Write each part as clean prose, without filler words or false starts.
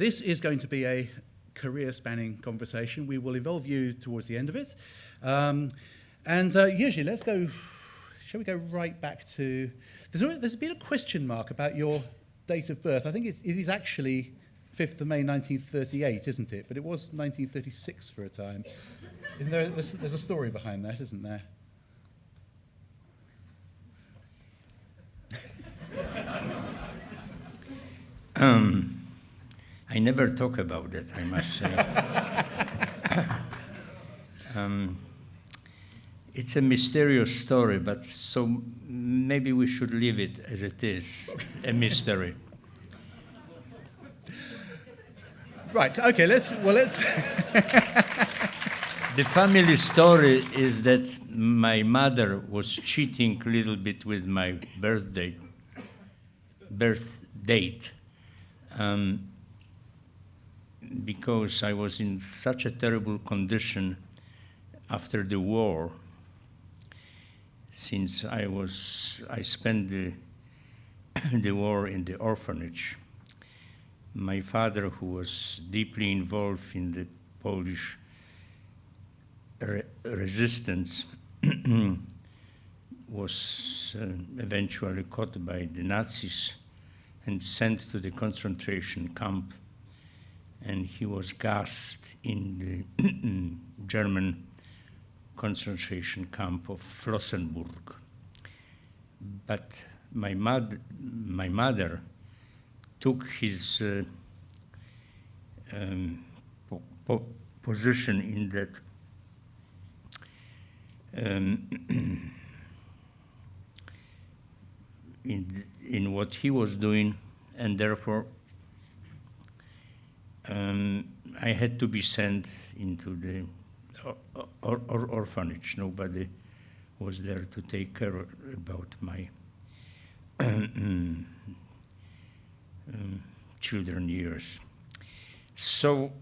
This is going to be a career-spanning conversation. We will involve you towards the end of it. Jerzy, let's go. Shall we go right back to... There's been a question mark about your date of birth. I think it is actually 5th of May 1938, isn't it? But it was 1936 for a time. Isn't there? There's a story behind that, isn't there? I never talk about it, I must say. It's a mysterious story, but so maybe we should leave it as it is, a mystery. Right, okay, let's... The family story is that my mother was cheating a little bit with my birth date, because I was in such a terrible condition after the war, since I spent the war in the orphanage. My father, who was deeply involved in the Polish resistance, was eventually caught by the Nazis and sent to the concentration camp, and he was gassed in the German concentration camp of Flossenburg. But my mother took his position in that in what he was doing, and therefore I had to be sent into the orphanage. Nobody was there to take care about my children years. So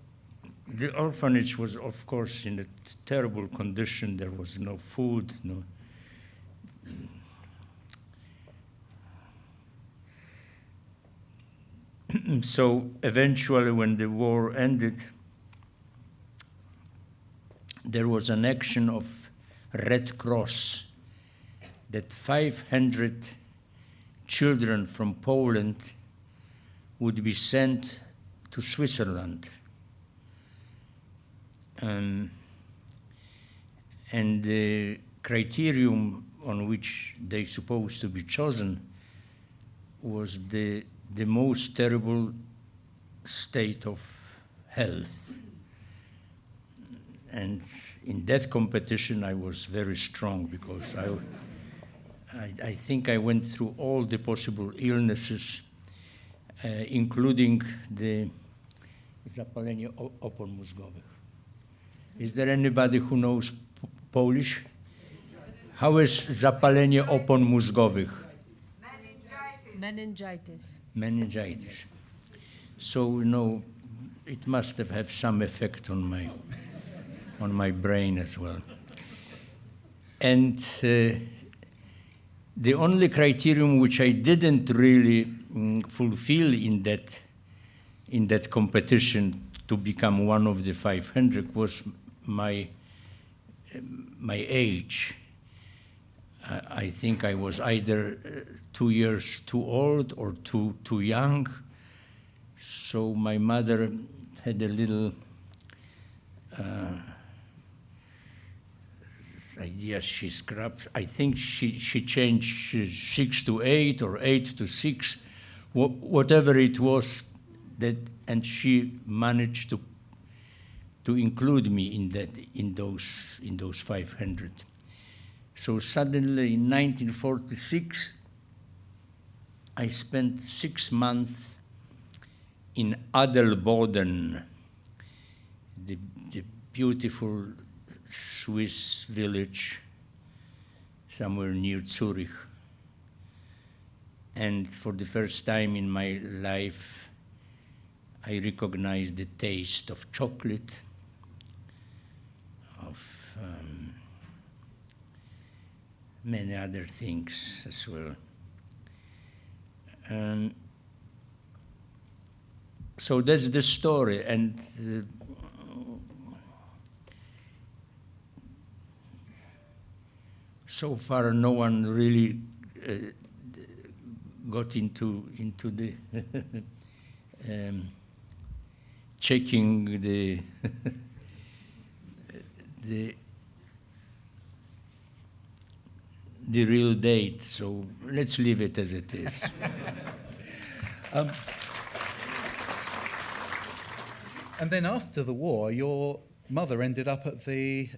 the orphanage was, of course, in a terrible condition. There was no food, no. So eventually, when the war ended, there was an action of Red Cross that 500 children from Poland would be sent to Switzerland. And the criterion on which they supposed to be chosen was the most terrible state of health. And in that competition, I was very strong because I think I went through all the possible illnesses, including the zapalenie opon mózgowych. Is there anybody who knows Polish? How is zapalenie opon mózgowych? Meningitis. Meningitis. So, it must have had some effect on my brain as well. And the only criterion which I didn't really fulfill in that competition to become one of the 500 was my age. I think I was either 2 years too old or too young. So my mother had a little idea she scrapped. I think she changed 6 to 8 or 8 to 6, whatever it was, and she managed to include me in those 500. So suddenly in 1946, I spent 6 months in Adelboden, the beautiful Swiss village somewhere near Zurich. And for the first time in my life, I recognized the taste of chocolate, of many other things as well. So that's the story, and so far no one really got into the checking the the real date. So let's leave it as it is. And then after the war, your mother ended up at the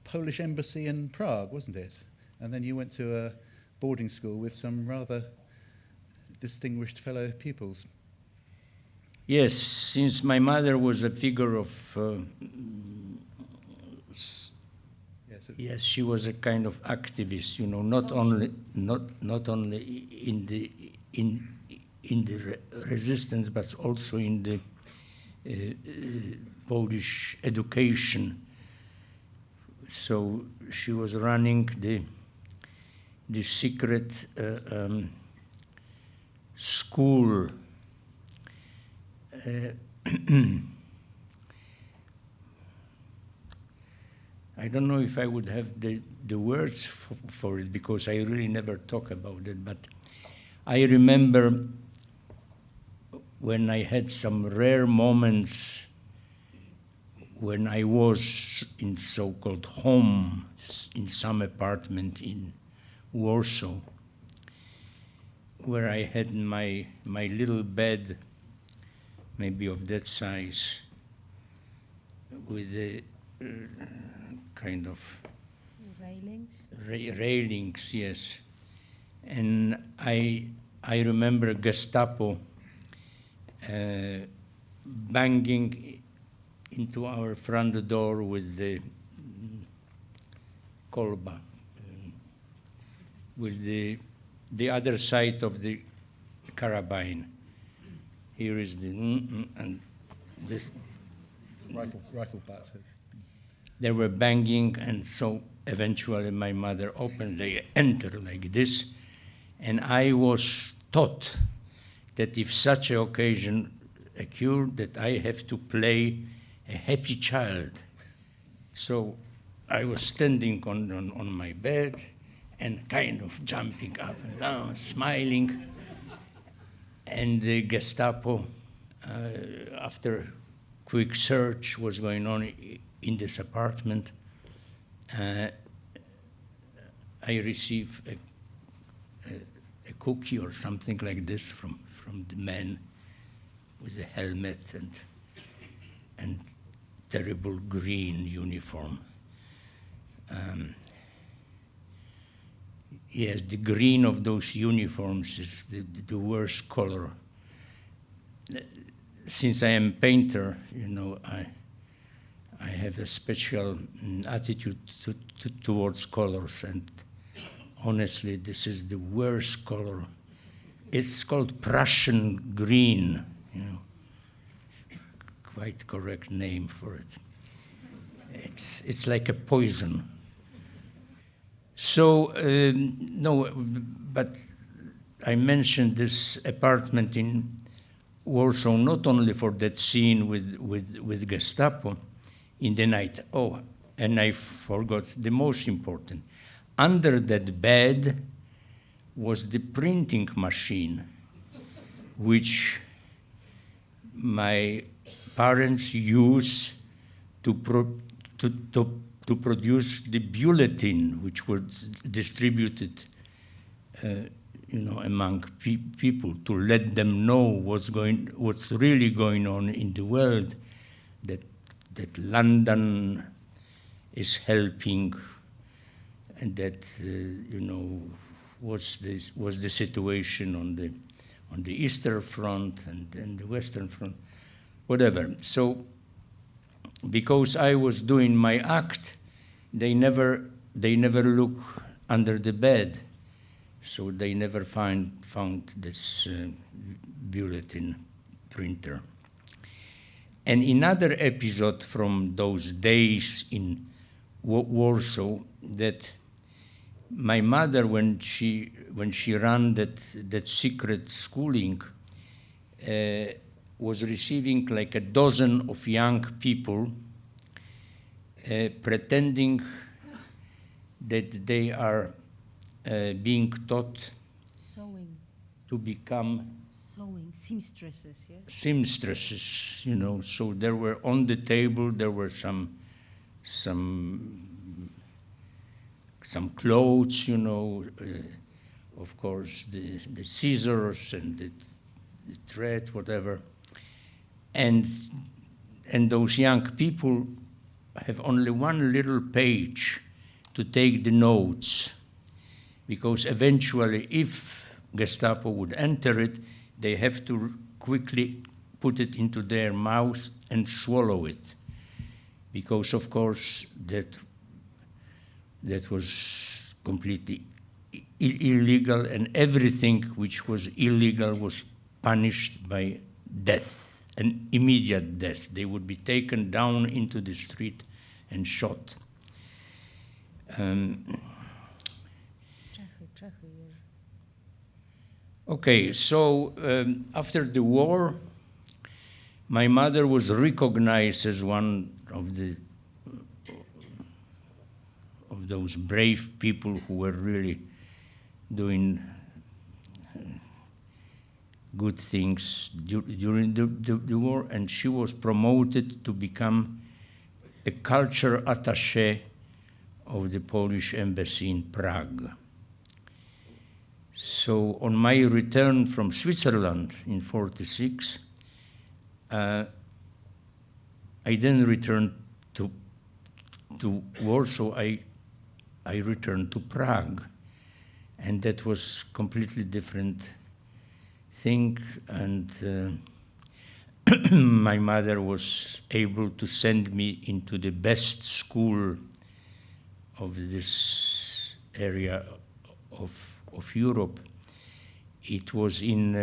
Polish embassy in Prague, wasn't it? And then you went to a boarding school with some rather distinguished fellow pupils. Yes, since my mother was a figure of yes, she was a kind of activist, you know, not only in the resistance, but also in the Polish education. So she was running the secret school. I don't know if I would have the words for it, because I really never talk about it, but I remember when I had some rare moments when I was in so-called home, in some apartment in Warsaw, where I had my little bed, maybe of that size, with a kind of railings. Railings, yes. And I remember Gestapo banging into our front door with the kolba, with the other side of the carabine. Here is the and this Rifle butts. they were banging, and so eventually my mother opened, they entered like this, and I was taught that if such an occasion occurred, that I have to play a happy child. So I was standing on my bed and kind of jumping up and down, smiling, and the Gestapo, after quick search was going on in this apartment, I received a cookie or something like this from the man with a helmet and terrible green uniform. Yes, the green of those uniforms is the worst color. Since I am a painter, you know, I have a special attitude towards colors, and honestly, this is the worst color. It's called Prussian green, you know, quite correct name for it. It's like a poison. So, no, but I mentioned this apartment in Warsaw not only for that scene with Gestapo in the night. Oh, and I forgot the most important. Under that bed was the printing machine, which my parents used to produce the bulletin, which was distributed, you know, among people, to let them know what's really going on in the world, that London is helping, and that you know, what's the situation on the Eastern Front and the Western Front, whatever. So, because I was doing my act, they never look under the bed, so they never found this bulletin printer. And another episode from those days in Warsaw, that my mother, when she ran that secret schooling, was receiving like a dozen of young people pretending that they are being taught Sewing. to become Sewing. Seamstresses, yes? seamstresses, you know. So there were on the table, there were some clothes, you know, of course, the scissors and the thread, whatever. And those young people have only one little page to take the notes, because eventually, if Gestapo would enter it, they have to quickly put it into their mouth and swallow it, because of course that was completely illegal, and everything which was illegal was punished by death, an immediate death. They would be taken down into the street and shot. Okay, so after the war, my mother was recognized as one of those brave people who were really doing good things during the war, and she was promoted to become a culture attaché of the Polish embassy in Prague. So on my return from Switzerland in '46, I then returned to Warsaw. I returned to Prague, and that was completely different thing. And my mother was able to send me into the best school of this area of Europe. It was in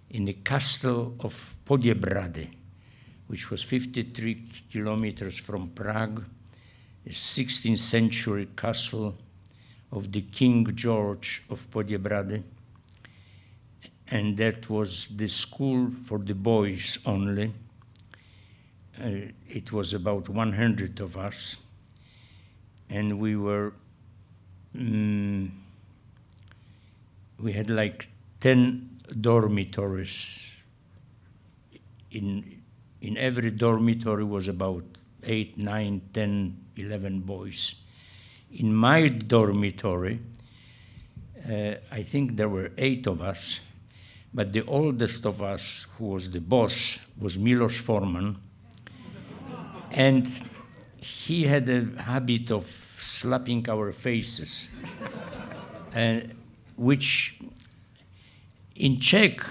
the castle of Podiebrady, which was 53 kilometers from Prague, a 16th century castle of the King George of Podiebrady. And that was the school for the boys only. It was about 100 of us, and we were we had like 10 dormitories. In every dormitory was about 8, 9, 10, 11 boys. In my dormitory, I think there were 8 of us, but the oldest of us, who was the boss, was Milos Forman, and he had a habit of slapping our faces, which in Czech,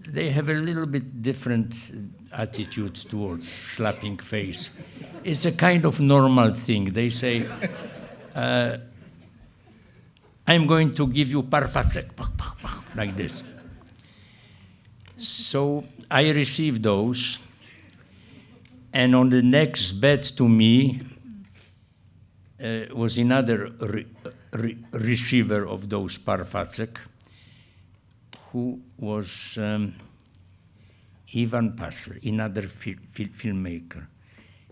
they have a little bit different attitude towards slapping face. It's a kind of normal thing. They say, I'm going to give you parfacek, like this. So I received those, and on the next bed to me was another receiver of those parfacek, who was Ivan Passer, another filmmaker.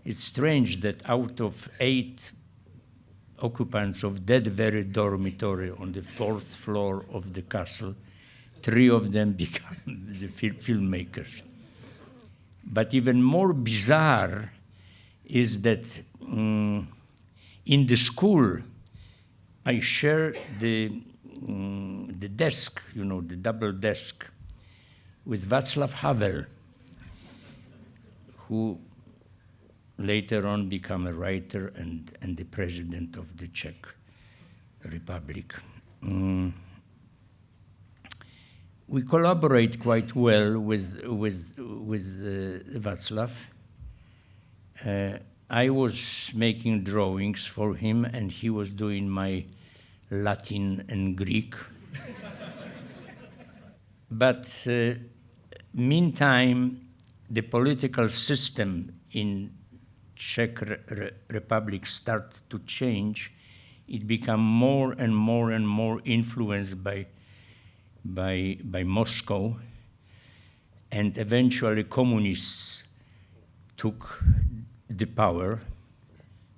It's strange that out of 8 occupants of that very dormitory on the 4th floor of the castle, 3 of them become the filmmakers. But even more bizarre is that in the school, I share the desk, you know, the double desk, with Václav Havel, who later on became a writer and the president of the Czech Republic. We collaborate quite well with Václav. I was making drawings for him, and he was doing my Latin and Greek. But meantime, the political system in Czech Republic started to change. It became more and more and more influenced by Moscow, and eventually communists took the power,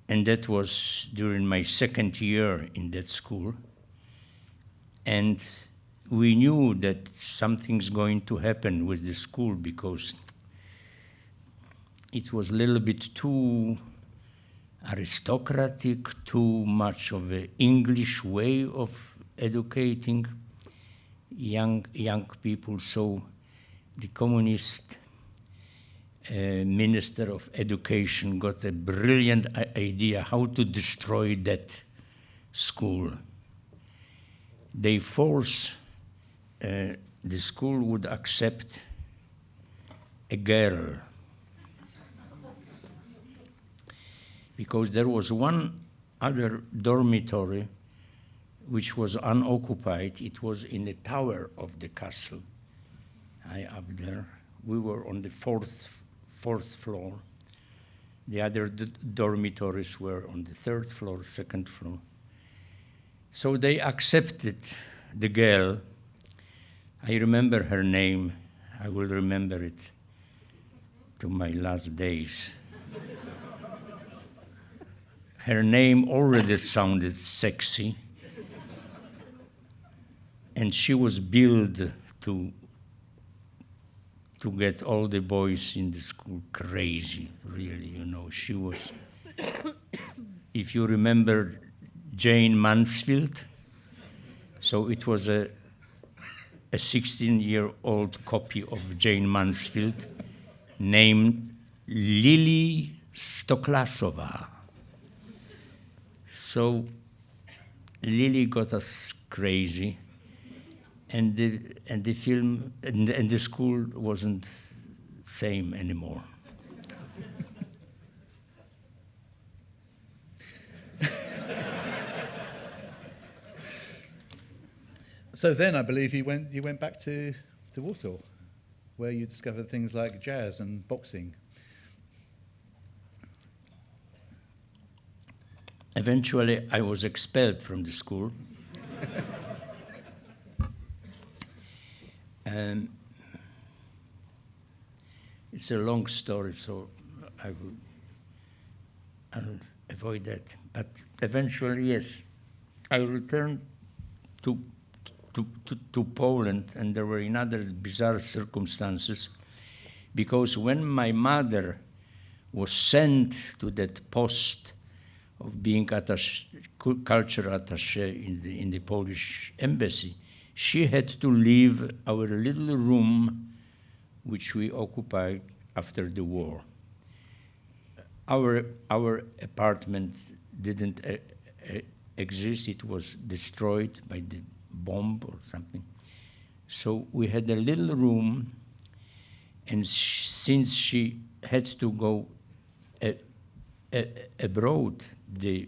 and that was during my second year in that school. And we knew that something's going to happen with the school because it was a little bit too aristocratic, too much of an English way of educating young people. So the communist Minister of Education got a brilliant idea how to destroy that school. They forced the school would accept a girl, because there was one other dormitory which was unoccupied. It was in the tower of the castle, high up there. We were on the fourth floor. The other dormitories were on the third floor, second floor. So they accepted the girl. I remember her name. I will remember it to my last days. Her name already sounded sexy, and she was billed to get all the boys in the school crazy, really, you know. She was, if you remember Jane Mansfield, so it was a 16-year-old copy of Jane Mansfield named Lily Stoklasova. So Lily got us crazy, and the film and the school wasn't same anymore. So then I believe you went back to Warsaw, where you discovered things like jazz and boxing. Eventually, I was expelled from the school. And it's a long story, so I'll avoid that. But eventually, yes, I returned to Poland, and there were another bizarre circumstances, because when my mother was sent to that post of being culture attaché in the Polish embassy, she had to leave our little room, which we occupied after the war. Our apartment didn't exist. It was destroyed by the bomb or something. So we had a little room, and since she had to go abroad, the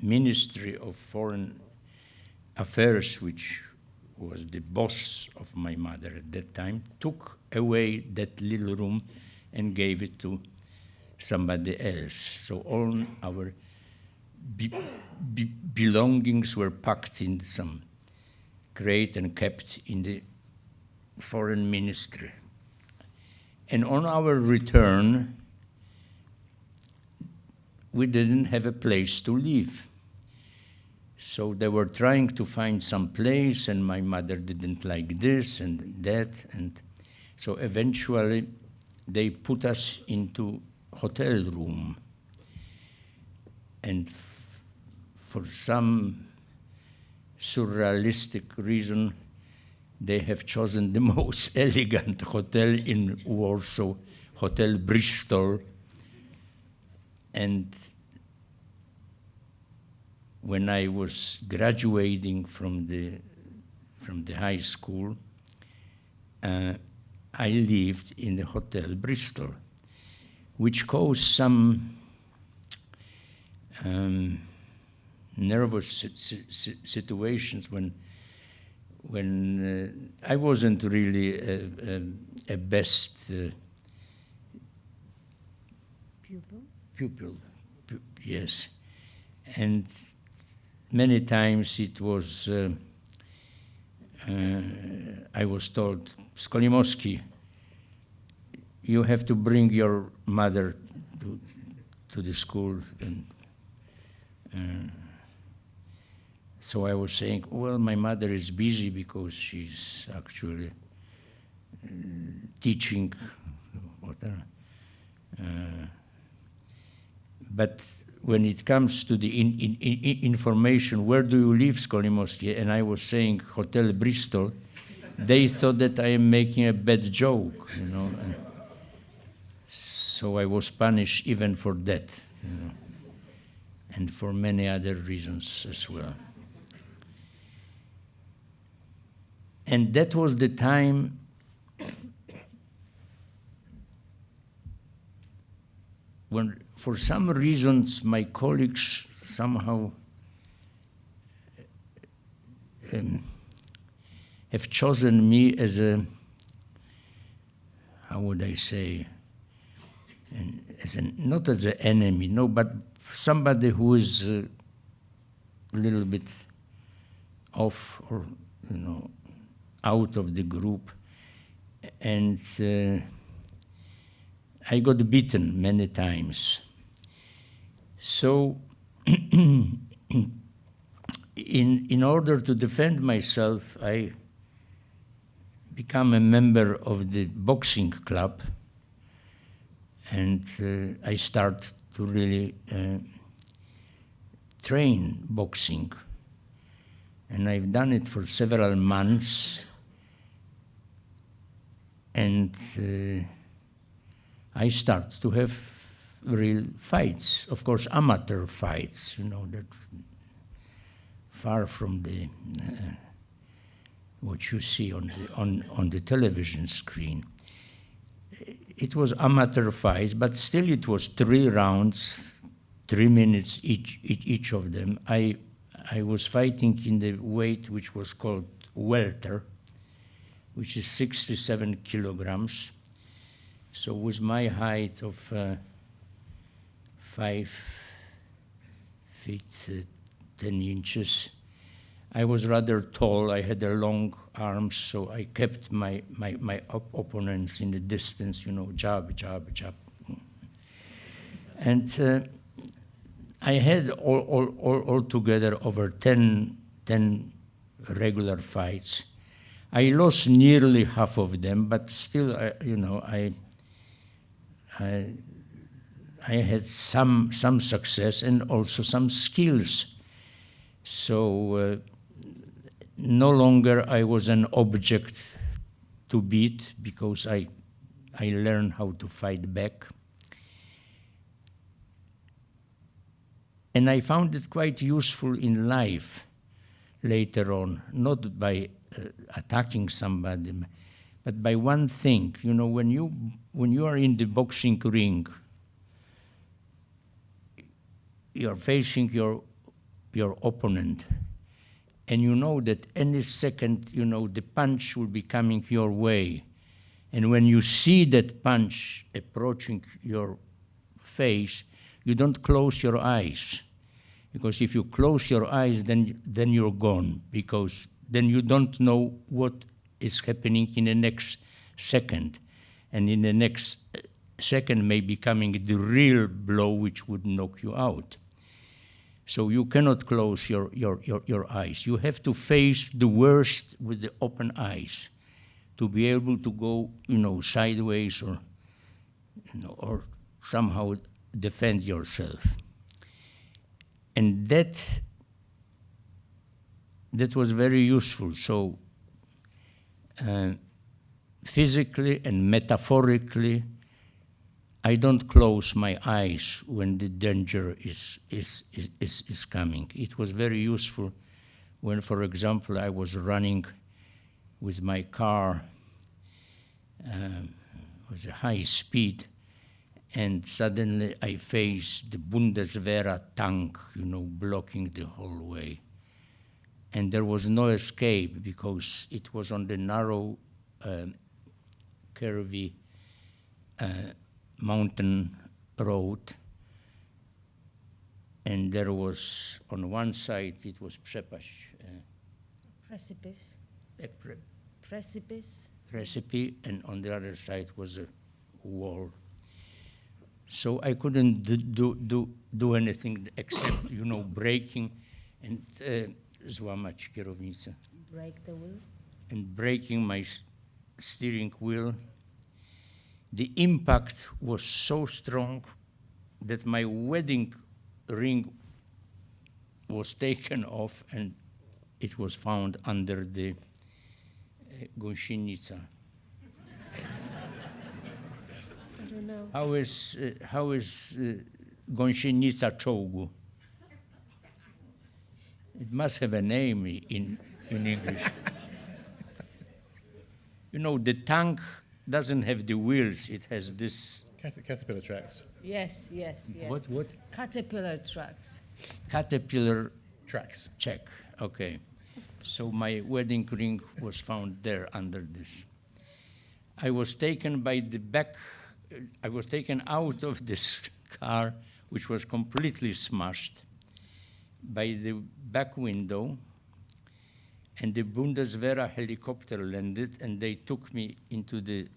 Ministry of Foreign Affairs, which was the boss of my mother at that time, took away that little room and gave it to somebody else. So all our belongings were packed in some crate and kept in the foreign ministry. And on our return, we didn't have a place to live. So they were trying to find some place, and my mother didn't like this and that. And so eventually they put us into hotel room. And for some surrealistic reason, they have chosen the most elegant hotel in Warsaw, Hotel Bristol. And when I was graduating from the high school, I lived in the Hotel Bristol, which caused some nervous situations when I wasn't really a best pupil, yes, and many times it was I was told, Skolimowski, you have to bring your mother to the school. And so I was saying, well, my mother is busy because she's actually teaching, whatever. But when it comes to the information, where do you live, Skolimowski? And I was saying Hotel Bristol, they thought that I am making a bad joke, you know. And so I was punished even for that, you know, and for many other reasons as well. And that was the time when, for some reasons, my colleagues somehow have chosen me as a, how would I say, not as an enemy, no, but somebody who is a little bit off, or, you know, out of the group. And I got beaten many times. So in order to defend myself, I became a member of the boxing club, and I start to really train boxing. And I've done it for several months, and I start to have real fights. Of course, amateur fights, you know, that far from the what you see on the television screen. It was amateur fights, but still it was 3 rounds, 3 minutes each of them. I was fighting in the weight which was called welter, which is 67 kilograms. So with my height of 5 feet 10 inches, I was rather tall. I had long arms, so I kept my opponents in the distance, you know, jab, jab, jab. And I had all together over 10 regular fights. I lost nearly half of them, but still, you know, I had some success and also some skills. So no longer I was an object to beat, because I learned how to fight back. And I found it quite useful in life later on, not by attacking somebody, but by one thing. You know, when you are in the boxing ring, you're facing your opponent, and you know that any second, you know, the punch will be coming your way. And when you see that punch approaching your face, you don't close your eyes. Because if you close your eyes, then you're gone, because then you don't know what is happening in the next second. And in the next second may be coming the real blow which would knock you out. So you cannot close your eyes. You have to face the worst with the open eyes to be able to go, you know, sideways, or, you know, or somehow defend yourself. And that was very useful. So physically and metaphorically, I don't close my eyes when the danger is coming. It was very useful when, for example, I was running with my car with a high speed, and suddenly I faced the Bundeswehr tank, you know, blocking the whole way. And there was no escape, because it was on the narrow, curvy mountain road. And there was, on one side, it was przepaść. Precipice. a Precipice. recipe, and on the other side was a wall. So I couldn't do anything except, braking and złamać kierownicę. Break the wheel. And breaking my steering wheel. The impact was so strong that my wedding ring was taken off and it was found under the gąsienica. I don't know. How is gąsienica czołgu? It must have a name in English. The tank doesn't have the wheels. It has this. Caterpillar tracks. Yes, yes, yes. What? Caterpillar trucks. Caterpillar Tracks. check. Okay. So my wedding ring was found there under this. I was taken by the back. I was taken out of this car, which was completely smashed, by the back window, and the Bundeswehr helicopter landed, and they took me into the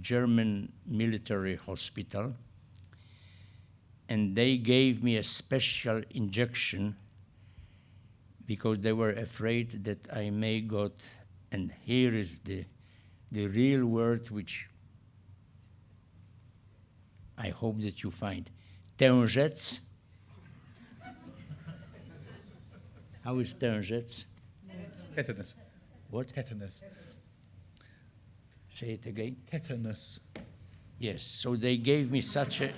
German military hospital, and they gave me a special injection because they were afraid that I may got, and here is the real word which I hope that you find, tężec. How is tężec? Tetanus. What? Tetanus. Say it again. Tetanus. Yes. So they gave me such a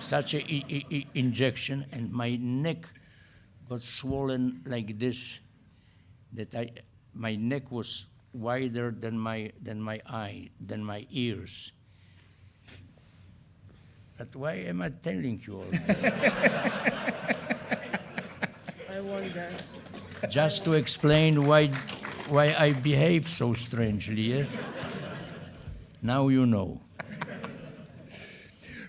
injection, and my neck got swollen like this. That my neck was wider than my ears. But why am I telling you all this? I wonder. Just to explain why I behave so strangely, yes? Now you know.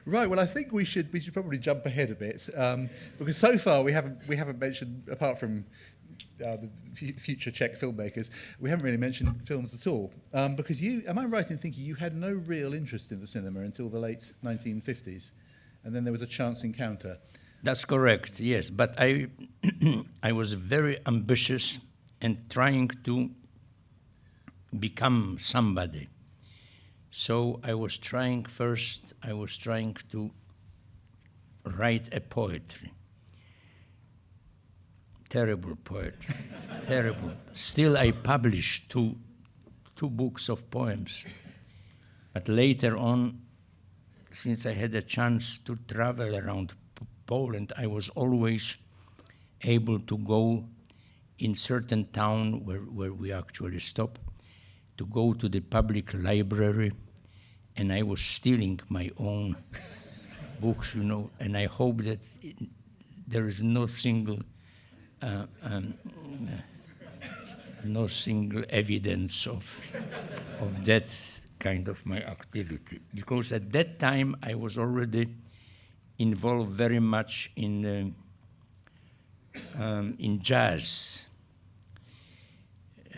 Right. Well, I think we should probably jump ahead a bit because so far we haven't mentioned, apart from the future Czech filmmakers, we haven't really mentioned films at all. Because am I right in thinking you had no real interest in the cinema until the late 1950s, and then there was a chance encounter? That's correct, yes. But I was very ambitious and trying to become somebody. So I was trying to write a poetry. Terrible poetry, terrible. Still, I published two books of poems. But later on, since I had a chance to travel around Poland, I was always able to go in certain town where we actually stopped, to go to the public library, and I was stealing my own books, and I hope that there is no single evidence of that kind of my activity, because at that time I was already involved very much in jazz.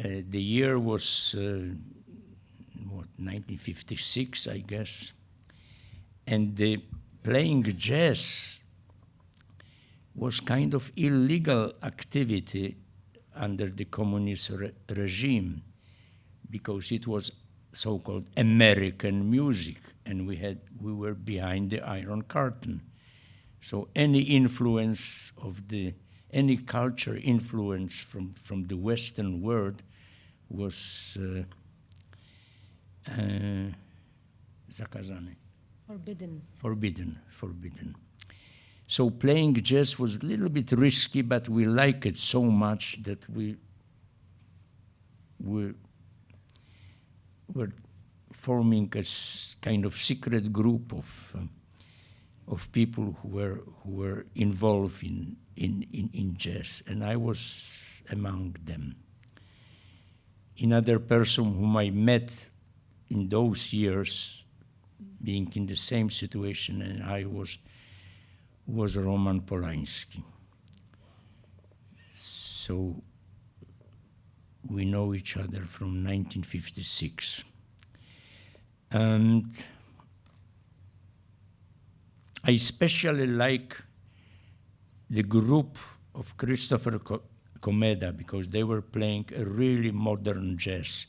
The year was 1956, I guess, and the playing jazz was kind of illegal activity under the communist regime, because it was so-called American music, and we were behind the Iron Curtain. So any influence of any culture influence from the Western world was zakazane. Forbidden. So playing jazz was a little bit risky, but we liked it so much that we were forming a kind of secret group of people who were involved in jazz, and I was among them. Another person whom I met in those years, being in the same situation, and I was Roman Polanski. So we know each other from 1956. And I especially like the group of Christopher Komeda because they were playing a really modern jazz.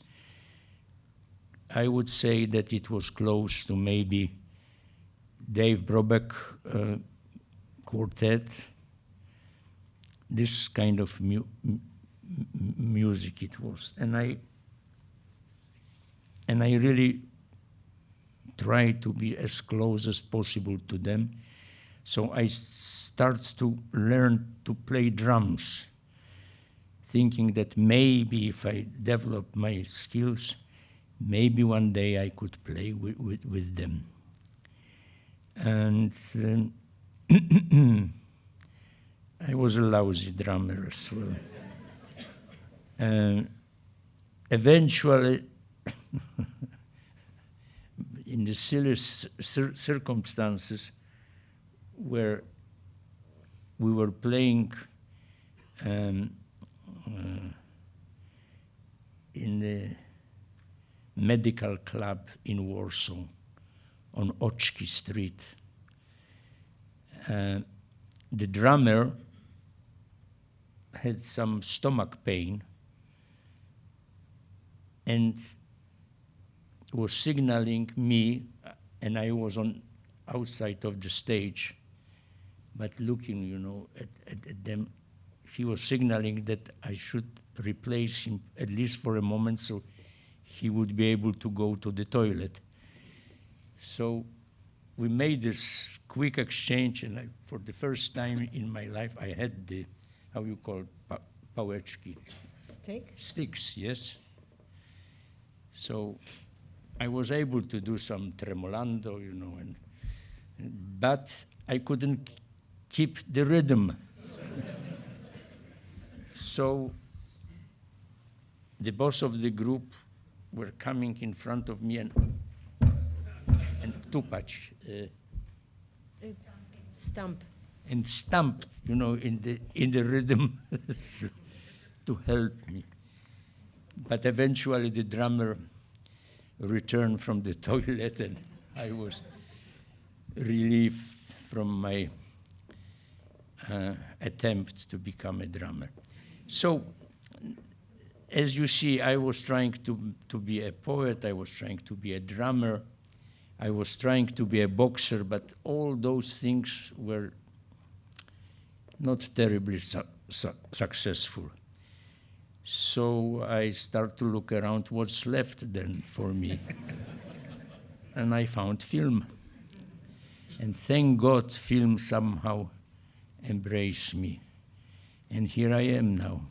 I would say that it was close to maybe Dave Brubeck quartet, this kind of music it was. And I really try to be as close as possible to them. So I start to learn to play drums, thinking that maybe if I develop my skills, maybe one day I could play with them. And I was a lousy drummer as well. Eventually, in the silly circumstances where we were playing in the medical club in Warsaw on Oczki Street. The drummer had some stomach pain and was signaling me, and I was on outside of the stage, but looking, you know, at them. He was signaling that I should replace him at least for a moment so he would be able to go to the toilet. So we made this quick exchange, and for the first time in my life, I had the, how you call it, pałeczki? Sticks? Sticks, yes. So I was able to do some tremolando, you know, but I couldn't keep the rhythm. So the boss of the group were coming in front of me and tupać. Stump. And stamped, you know, in the rhythm to help me. But eventually the drummer returned from the toilet and I was relieved from my attempt to become a drummer. So, as you see, I was trying to be a poet, I was trying to be a drummer, I was trying to be a boxer, but all those things were not terribly successful. So I start to look around what's left then for me. And I found film. And thank God film somehow embraced me. And here I am now.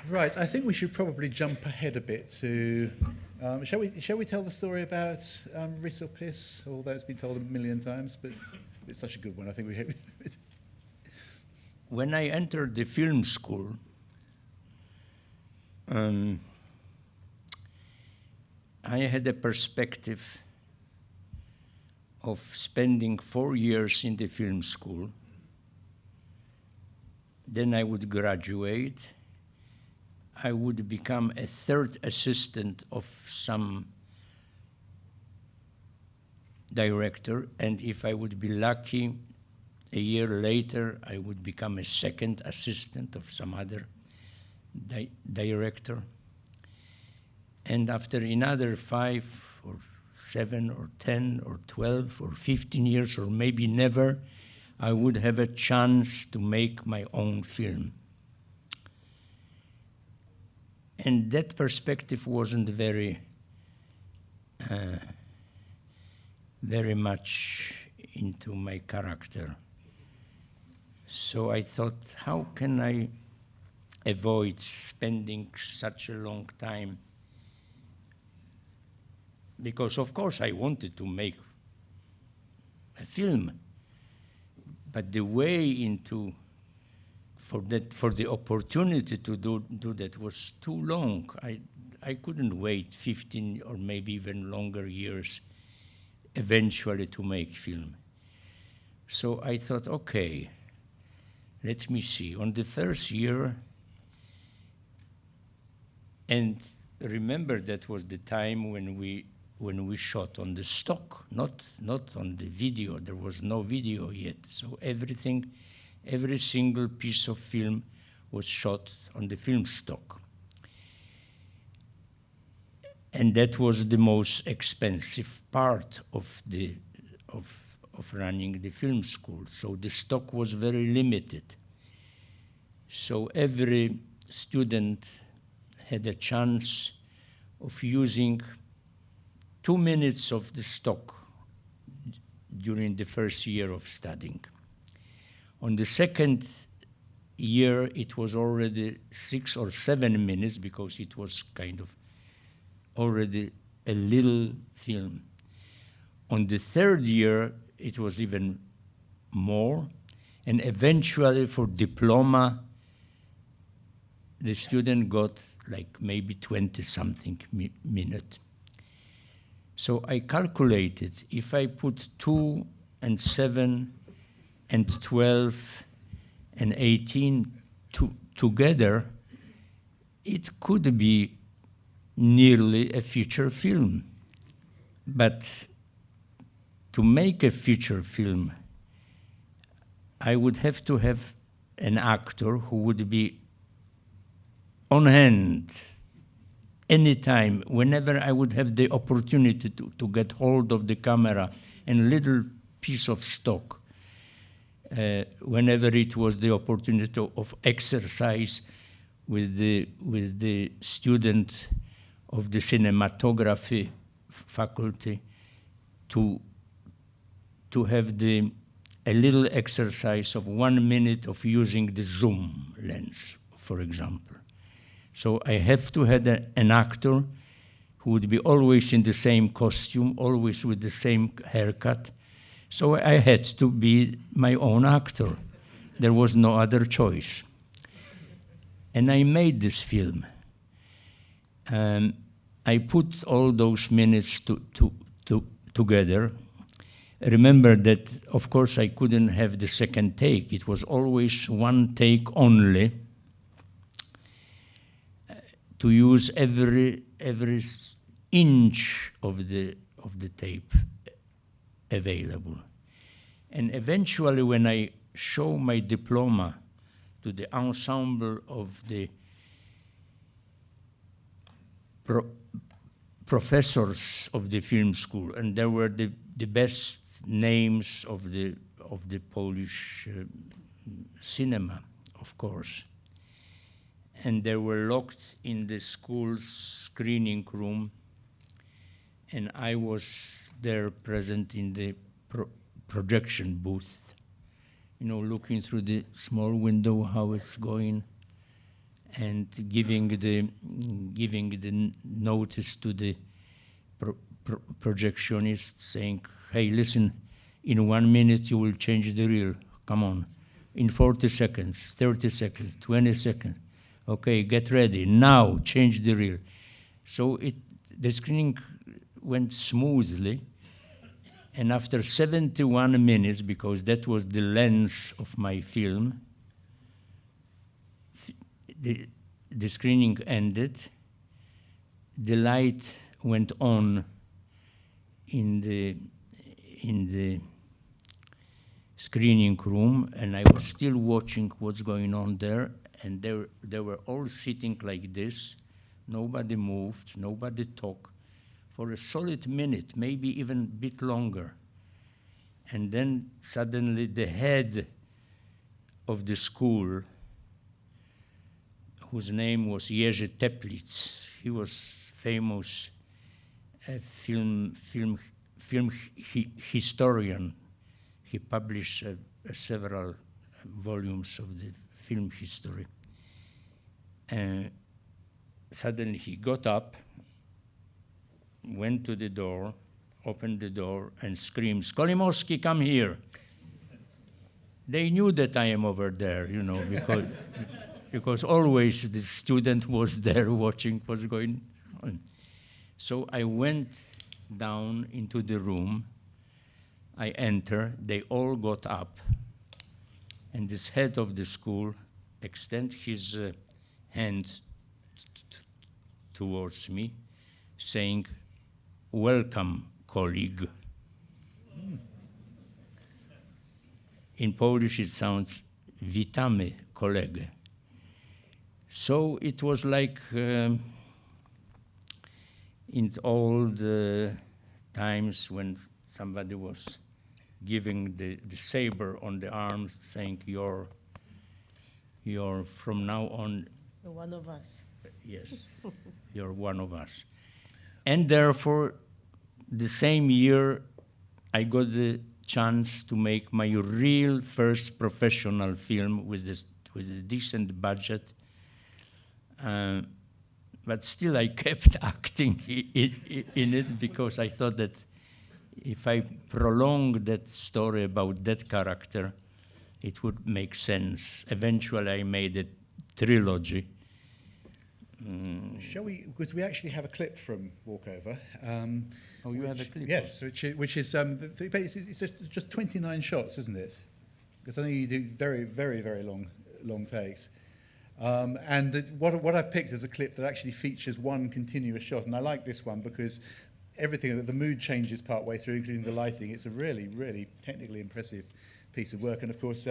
Right, I think we should probably jump ahead a bit to, shall we tell the story about Riss or Piss, although it's been told a million times, but it's such a good one, I think we have it. When I entered the film school, I had a perspective of spending 4 years in the film school. Then I would graduate. I would become a third assistant of some director, and if I would be lucky, a year later, I would become a second assistant of some other director. And after another 5 or 7 or 10 or 12 or 15 years, or maybe never, I would have a chance to make my own film. And that perspective wasn't very much into my character. So I thought, how can I avoid spending such a long time? Because of course I wanted to make a film, but the way into for the opportunity to do that was too long. I couldn't wait 15 or maybe even longer years eventually to make film. So I thought, okay, let me see. On the first year, and remember that was the time when we shot on the stock, not on the video. There was no video yet. So every single piece of film was shot on the film stock. And that was the most expensive part of running the film school. So the stock was very limited. So every student had a chance of using 2 minutes of the stock during the first year of studying. On the second year, it was already 6 or 7 minutes because it was kind of already a little film. On the third year, it was even more, and eventually for diploma, the student got like maybe 20-something minute. So I calculated, if I put 2 and 7 and 12 and 18 together, it could be nearly a feature film. But to make a feature film, I would have to have an actor who would be on hand anytime, whenever I would have the opportunity to get hold of the camera and little piece of stock, whenever it was the opportunity of exercise with the student of the cinematography faculty to have a little exercise of 1 minute of using the zoom lens, for example. So I have to have an actor who would be always in the same costume, always with the same haircut. So I had to be my own actor. There was no other choice. And I made this film. I put all those minutes together. Remember that, of course, I couldn't have the second take. It was always one take only, to use every inch of the tape available. And eventually, when I show my diploma to the ensemble of the professors of the film school, and there were the best names of the Polish cinema, of course. And they were locked in the school's screening room, and I was there present in the projection booth, looking through the small window how it's going, and giving the notice to the projectionist, saying, "Hey, listen, in 1 minute you will change the reel. Come on, in 40 seconds, 30 seconds, 20 seconds. Okay, get ready, now change the reel." So the screening went smoothly, and after 71 minutes, because that was the length of my film, the screening ended, the light went on in the screening room, and I was still watching what's going on there, and they were all sitting like this. Nobody moved, nobody talked for a solid minute, maybe even a bit longer. And then suddenly the head of the school, whose name was Jerzy Teplitz, he was famous film historian. He published several volumes of the film history. And suddenly he got up, went to the door, opened the door, and screamed, "Skolimowski, come here." They knew that I am over there, because always the student was there watching what's going on. So I went down into the room. I enter, they all got up, and this head of the school extend his hand towards me, saying, "Welcome, colleague." In Polish it sounds, "Witamy, kolegę." So it was like in old times when somebody was giving the saber on the arm, saying, you're from now on, You're one of us. yes, you're one of us. And therefore, the same year, I got the chance to make my real first professional film with a decent budget. But still, I kept acting in it because I thought that if I prolong that story about that character, it would make sense. Eventually, I made a trilogy. Shall we? Because we actually have a clip from Walkover. Oh, you have a clip? Yes, which is it's just 29 shots, isn't it? Because I know you do very, very, very long takes. And what I've picked is a clip that actually features one continuous shot, and I like this one because everything, the mood changes partway through, including the lighting. It's a really, really technically impressive piece of work, and of course,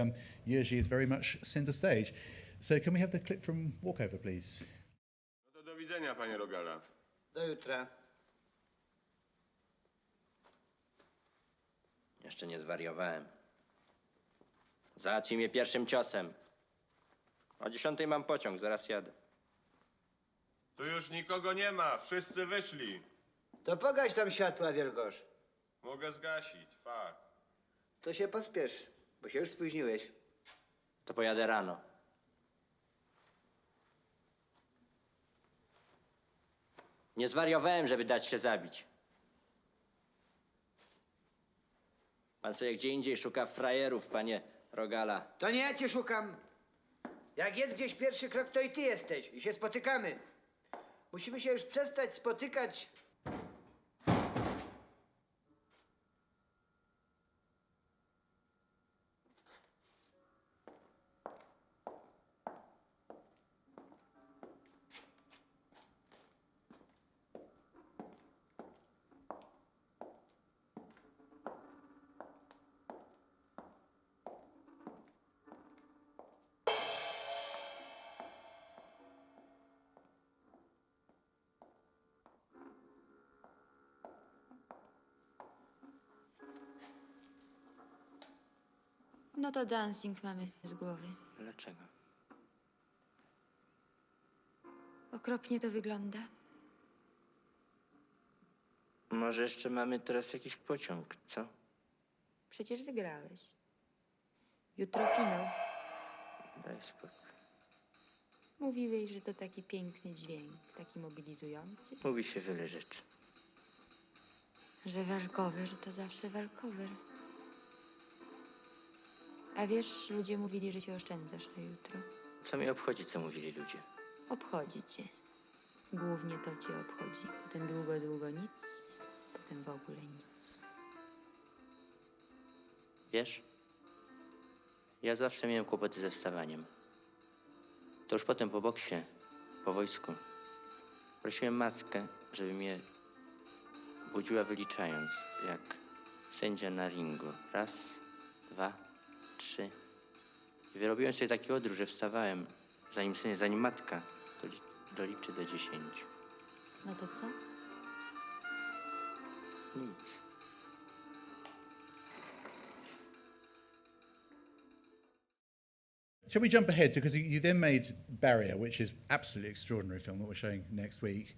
Jerzy is very much centre stage. So can we have the clip from Walkover, please? No to do widzenia, panie Rogala. Do jutra. Jeszcze nie zwariowałem. Załatwi mnie pierwszym ciosem. O 10 mam pociąg, zaraz jadę. Tu już nikogo nie ma, wszyscy wyszli. To pogaś tam światła, Wielgosz. Mogę zgasić, fakt. To się pospiesz, bo się już spóźniłeś. To pojadę rano. Nie zwariowałem, żeby dać się zabić. Pan sobie gdzie indziej szuka frajerów, panie Rogala. To nie ja cię szukam. Jak jest gdzieś pierwszy krok, to i ty jesteś. I się spotykamy. Musimy się już przestać spotykać. No to dancing mamy z głowy. Dlaczego? Okropnie to wygląda. Może jeszcze mamy teraz jakiś pociąg, co? Przecież wygrałeś. Jutro finał. Daj spokój. Mówiłeś, że to taki piękny dźwięk, taki mobilizujący. Mówi się wiele rzeczy. Że walkover to zawsze walkover. A wiesz, ludzie mówili, że się oszczędzasz na jutro. Co mnie obchodzi, co mówili ludzie? Obchodzi cię. Głównie to cię obchodzi. Potem długo, długo nic. Potem w ogóle nic. Wiesz? Ja zawsze miałem kłopoty ze wstawaniem. To już potem po boksie, po wojsku, prosiłem matkę, żeby mnie budziła wyliczając, jak sędzia na ringu. 1, 2, 3. I wyrobiłem sobie taki odruch, że wstawałem, zanim matka doliczy do 10. No to co? Nic. Shall we jump ahead? Because you then made Barrier, which is absolutely extraordinary film that we're showing next week.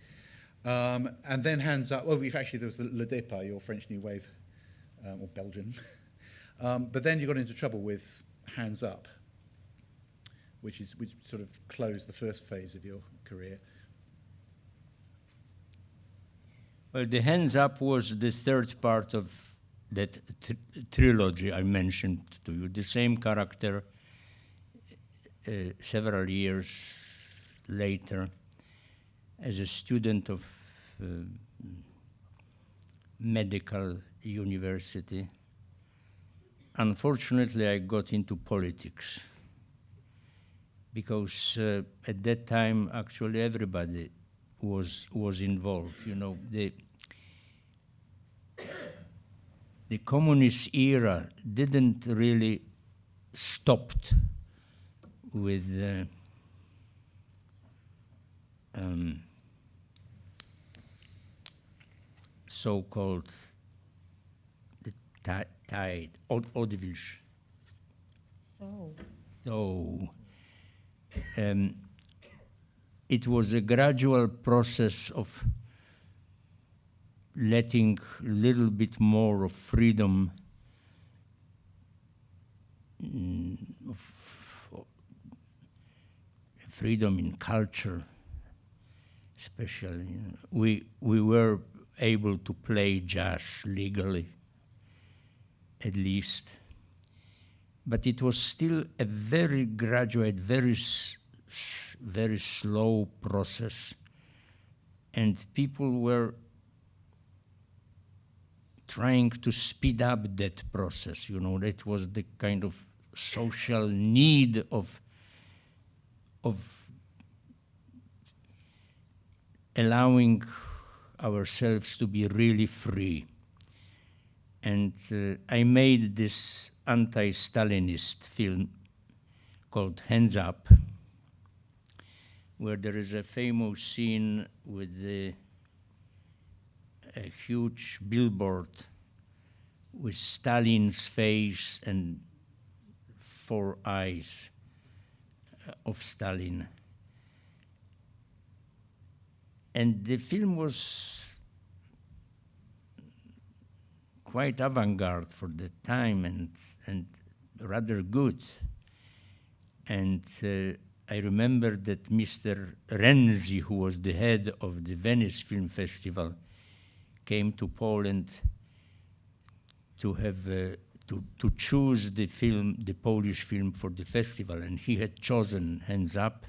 And then Hands Up. Well, there was Le Départ, your French New Wave, or Belgian. But then you got into trouble with Hands Up, which sort of closed the first phase of your career. Well, the Hands Up was the third part of that trilogy I mentioned to you. The same character several years later as a student of medical university unfortunately, I got into politics because at that time, actually, everybody was involved. You know, the communist era didn't really stopped with so-called the tide, Odewilsch. So it was a gradual process of letting a little bit more of freedom, freedom in culture, especially. We were able to play jazz legally, at least, but it was still a very gradual, very slow process, and people were trying to speed up that process. You know, that was the kind of social need of allowing ourselves to be really free. And I made this anti-Stalinist film called Hands Up, where there is a famous scene with a huge billboard with Stalin's face and 4 eyes of Stalin. And the film was quite avant-garde for the time and rather good. And I remember that Mr. Renzi, who was the head of the Venice Film Festival, came to Poland to have to choose the film, the Polish film, for the festival, and he had chosen Hands Up.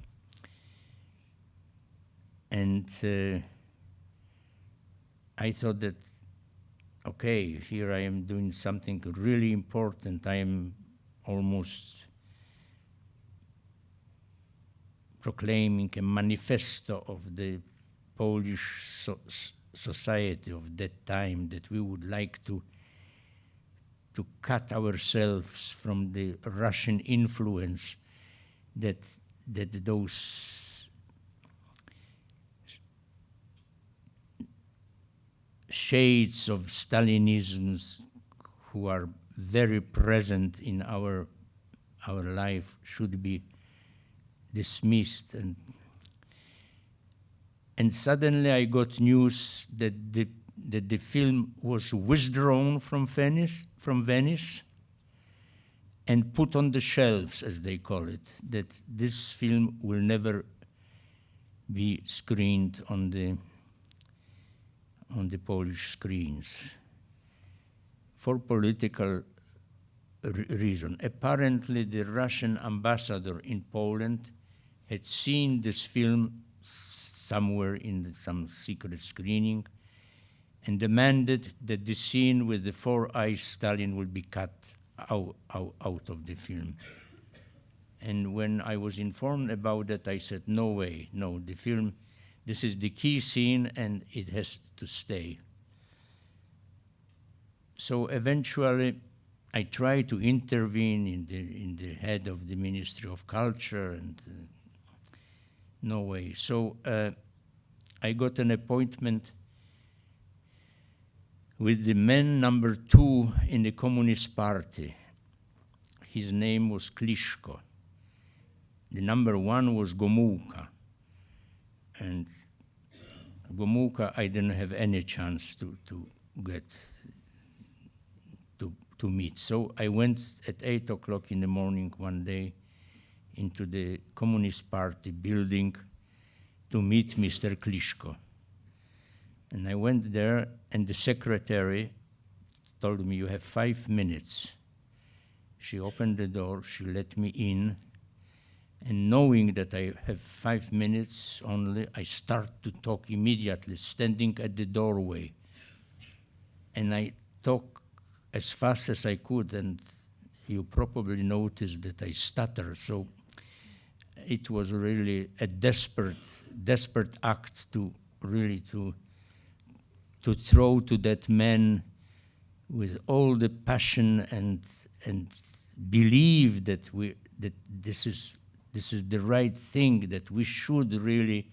And I thought that, okay, here I am doing something really important. I am almost proclaiming a manifesto of the Polish society of that time, that we would like to cut ourselves from the Russian influence that those shades of Stalinism who are very present in our life should be dismissed. And suddenly I got news that the film was withdrawn from Venice and put on the shelves, as they call it, that this film will never be screened on the Polish screens for political reason. Apparently, the Russian ambassador in Poland had seen this film somewhere in some secret screening and demanded that the scene with the 4-eyed Stalin will be cut out of the film. And when I was informed about that, I said, no way, no, the film, this is the key scene and it has to stay. So eventually, I tried to intervene in the head of the Ministry of Culture, and no way. So I got an appointment with the man number 2 in the Communist Party. His name was Kliszko. The number 1 was Gomułka. And Gomułka, I didn't have any chance to get to meet. So I went at 8 o'clock in the morning one day into the Communist Party building to meet Mr. Kliszko. And I went there, and the secretary told me, you have 5 minutes. She opened the door, she let me in, and knowing that I have 5 minutes only, I start to talk immediately, standing at the doorway. And I talk as fast as I could, and you probably noticed that I stutter, so it was really a desperate act to really to throw to that man with all the passion and believe that this is the right thing, that we should really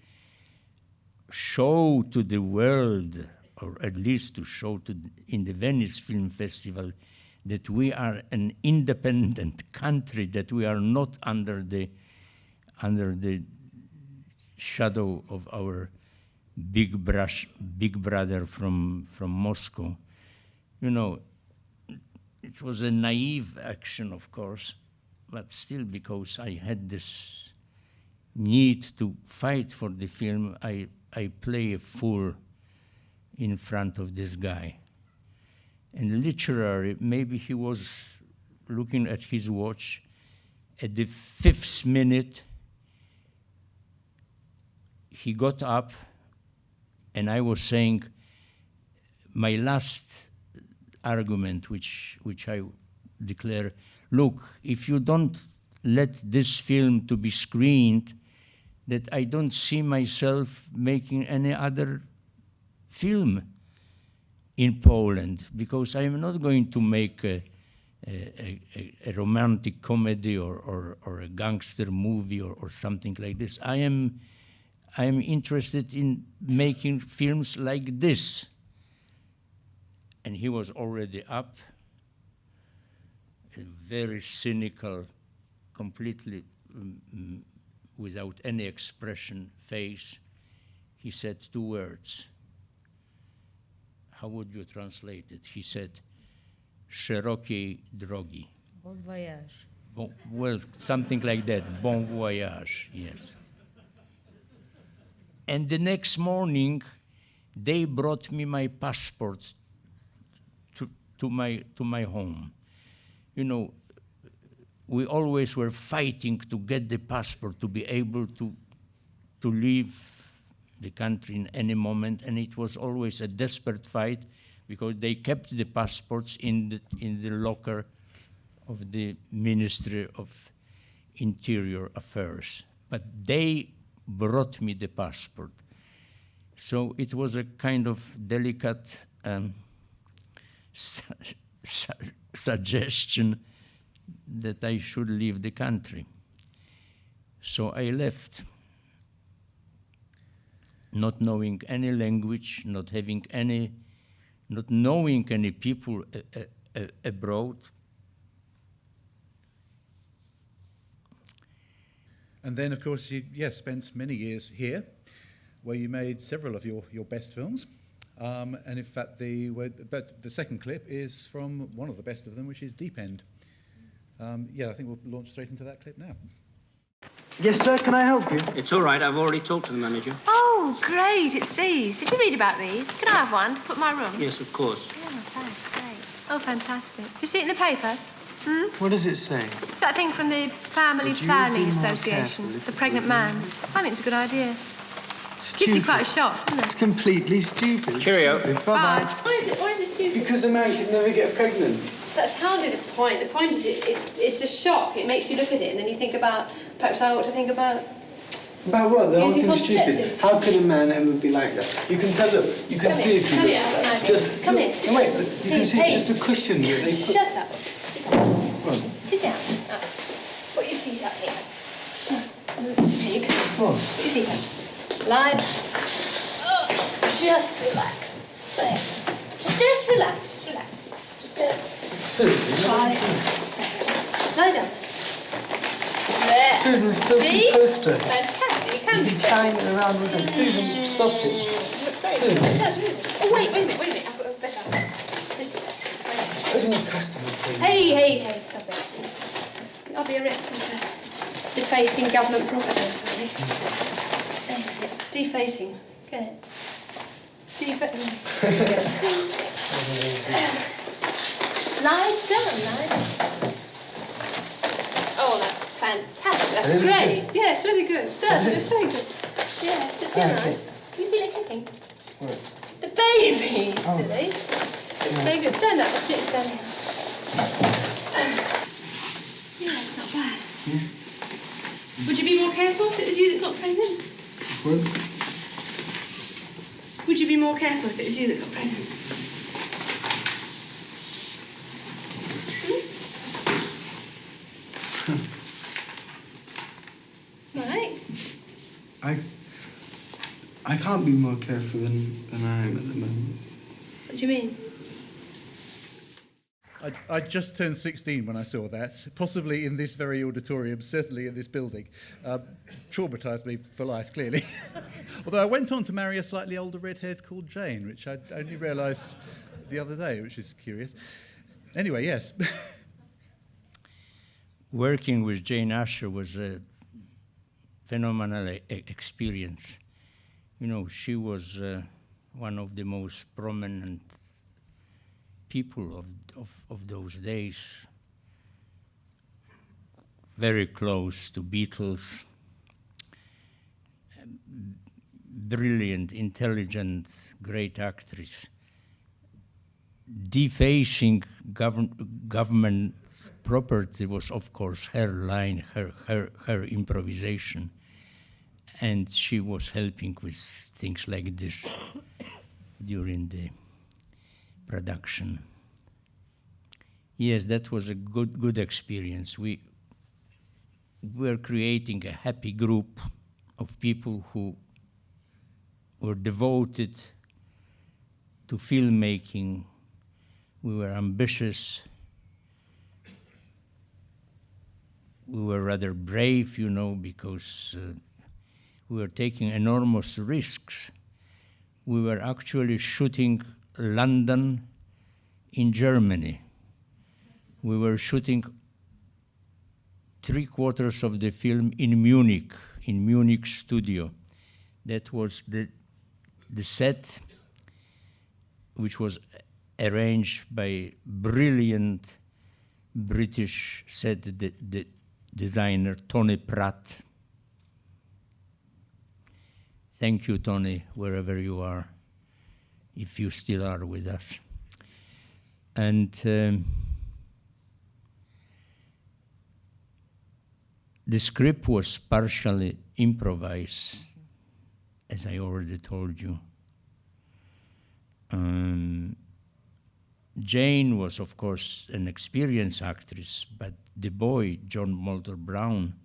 show to the world, or at least to show in the Venice Film Festival, that we are an independent country, that we are not under the shadow of our big brother from Moscow. You know, it was a naive action, of course, but still, because I had this need to fight for the film, I play a fool in front of this guy. And literally, maybe he was looking at his watch. At the 5th minute, he got up, and I was saying my last argument, which I declare, look, if you don't let this film to be screened, that I don't see myself making any other film in Poland, because I am not going to make a romantic comedy or a gangster movie or something like this. I am interested in making films like this. And he was already up, a very cynical, completely without any expression face. He said 2 words. How would you translate it? He said, szerokiej drogi. Bon voyage. Well, something like that, bon voyage, yes. And the next morning, they brought me my passport to my home. You know, we always were fighting to get the passport to be able to leave the country in any moment, and it was always a desperate fight because they kept the passports in the locker of the Ministry of Interior Affairs. But they brought me the passport. So it was a kind of delicate suggestion that I should leave the country. So I left, not knowing any language, not knowing any people abroad. And then, of course, you spent many years here, where you made several of your best films. And in fact, the second clip is from one of the best of them, which is Deep End. I think we'll launch straight into that clip now. Yes, sir, can I help you? It's all right, I've already talked to the manager. Oh, great, it's these. Did you read about these? Can I have one to put in my room? Yes, of course. Oh, thanks, great. Oh, fantastic. Do you see it in the paper? Hmm? What does it say? That thing from the Family Planning Association, the pregnant man. I think it's a good idea. Stupid. Gives you quite a shock, doesn't It's it? completely stupid. Cheerio. Bye-bye. Why is it stupid? Because a man can never get pregnant. That's hardly the point. The point is it's a shock. It makes you look at it and then you think about, perhaps I ought to think about... About what? The whole Using thing's stupid. contraceptives. How can a man ever be like that? You can tell, look, you can Come see here. if you Come look. here, I have an It's idea. just... Come here. No, wait, you can see Hey. it's just a cushion that they put... Shut up. What? Sit down. Up. Put your feet up here. Here you go. What? Put your feet up. Lie back. Oh, just relax. There. Just relax. Just relax. Just Susan, lie down. There. Susan, it's filthy See? poster. Fantastic. You can You'd do be that. carrying it around with it. Susan, stop it. Looks very Susan. good. It does, really. Oh, wait a minute. I've got a better idea. This is better. Where's your customer, please? Hey, stop it. I'll be arrested for defacing government property or something. Wait a minute. Defacing. Go ahead. Lie down. Oh, that's fantastic. That's Really great. good? Yeah, it's really good. It's very good. Yeah, sit down. Okay. You feel like kicking? What? The baby, Oh. silly. It's very good. Stand up. Stand here. Would you be more careful if it was you that got pregnant? What? Would you be more careful if it was you that got pregnant? Right. I can't be more careful than I am at the moment. What do you mean? I just turned 16 when I saw that, possibly in this very auditorium, certainly in this building. Traumatised me for life, clearly. Although I went on to marry a slightly older redhead called Jane, which I only realised the other day, which is curious. Anyway, yes. Working with Jane Asher was a phenomenal experience. You know, she was one of the most prominent people of those days, very close to Beatles, brilliant, intelligent, great actress. Defacing government property was, of course, her line, her improvisation, and she was helping with things like this during the production. Yes, that was a good experience. We were creating a happy group of people who were devoted to filmmaking. We were ambitious. We were rather brave, you know, because we were taking enormous risks. We were actually shooting London in Germany. We were shooting 3/4 of the film in Munich studio. That was the set, which was arranged by brilliant British set designer Tony Pratt. Thank you, Tony, wherever you are, if you still are with us. And the script was partially improvised, as I already told you. Jane was, of course, an experienced actress, but the boy, John Moulter Brown,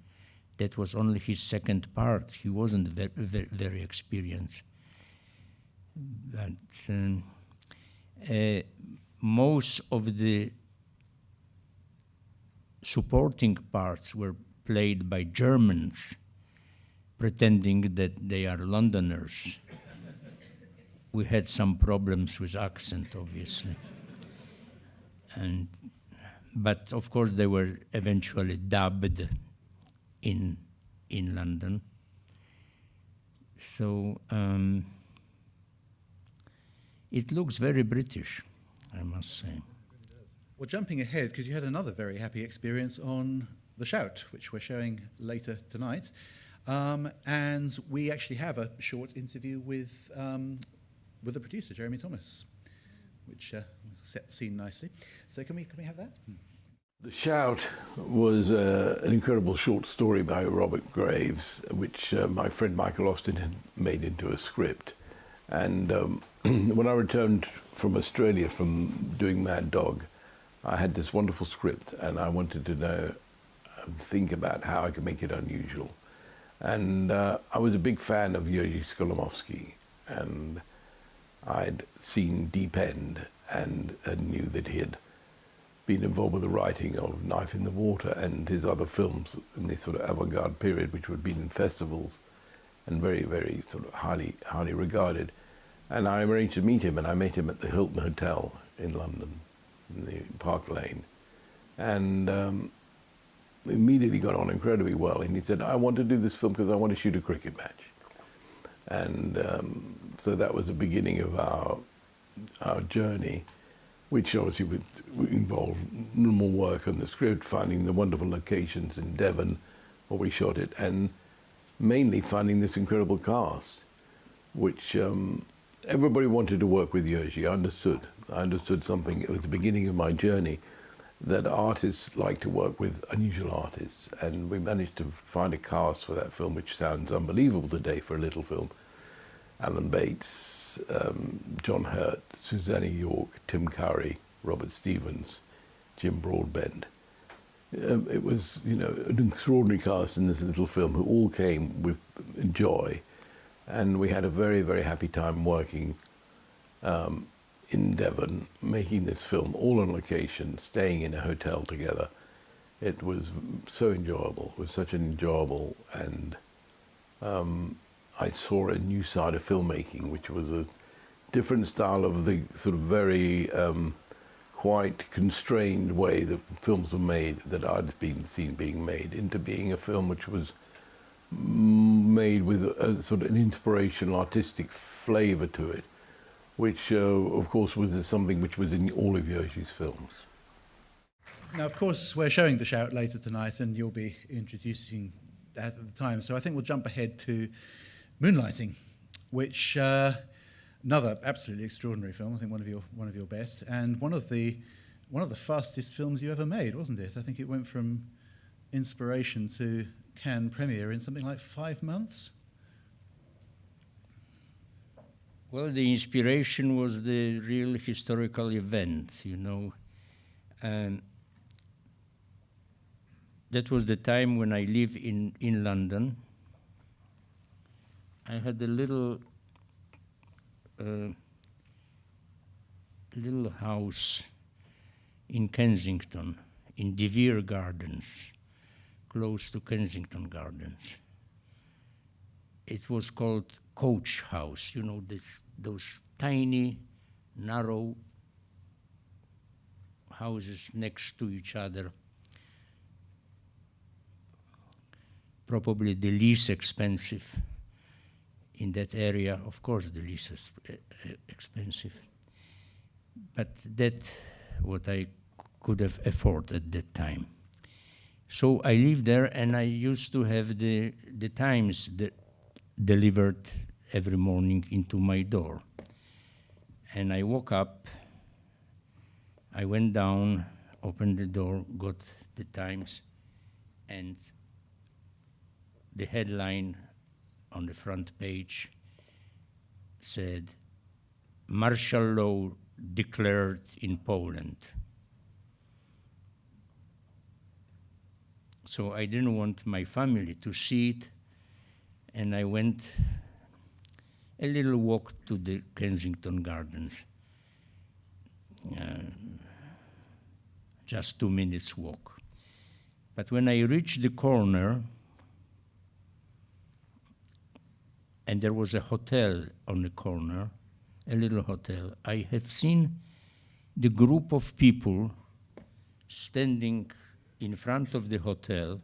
that was only his second part. He wasn't very experienced. But most of the supporting parts were played by Germans, pretending that they are Londoners. We had some problems with accent, obviously. But of course they were eventually dubbed in London. So it looks very British, I must say. Well, jumping ahead, because you had another very happy experience on The Shout, which we're showing later tonight. And we actually have a short interview with the producer, Jeremy Thomas, which set the scene nicely. So can we have that? The Shout was an incredible short story by Robert Graves, which my friend Michael Austin had made into a script. And when I returned from Australia from doing Mad Dog, I had this wonderful script, and I wanted to think about how I could make it unusual. And I was a big fan of Jerzy Skolimowski, and I'd seen Deep End and knew that he had been involved with the writing of Knife in the Water and his other films in this sort of avant-garde period, which had been in festivals and very, very sort of highly regarded. And I arranged to meet him, and I met him at the Hilton Hotel in London, in the Park Lane. And immediately got on incredibly well. And he said, I want to do this film because I want to shoot a cricket match. And so that was the beginning of our journey, which obviously would involve normal work on the script, finding the wonderful locations in Devon where we shot it, and mainly finding this incredible cast, which everybody wanted to work with Jerzy. I understood something. It was the beginning of my journey, that artists like to work with unusual artists, and we managed to find a cast for that film which sounds unbelievable today for a little film. Alan Bates, John Hurt, Susanna York, Tim Curry, Robert Stevens, Jim Broadbent. It was, you know, an extraordinary cast in this little film who all came with joy, and we had a very, very happy time working in Devon, making this film all on location, staying in a hotel together. It was so enjoyable. It was such an enjoyable, and I saw a new side of filmmaking, which was a different style of the sort of very quite constrained way that films were made, that I'd been seen being made, into being a film which was made with a sort of an inspirational artistic flavour to it, which of course was something which was in all of Jerzy's films. Now, of course, we're showing The Shout later tonight, and you'll be introducing that at the time. So I think we'll jump ahead to Moonlighting, which another absolutely extraordinary film. I think one of your best, and one of the fastest films you ever made, wasn't it? I think it went from inspiration to Cannes premiere in something like 5 months. Well, the inspiration was the real historical event, you know. And that was the time when I lived in London. I had a little house in Kensington, in De Vere Gardens, close to Kensington Gardens. It was called Coach House, you know, those tiny, narrow houses next to each other. Probably the least expensive in that area, of course the least expensive. But that's what I could have afforded at that time. So I lived there, and I used to have the Times that delivered every morning into my door. And I woke up, I went down, opened the door, got the Times, and the headline on the front page said, "Martial law declared in Poland." So I didn't want my family to see it, and I went a little walk to the Kensington Gardens, just 2 minutes walk. But when I reached the corner, and there was a hotel on the corner, a little hotel, I have seen the group of people standing in front of the hotel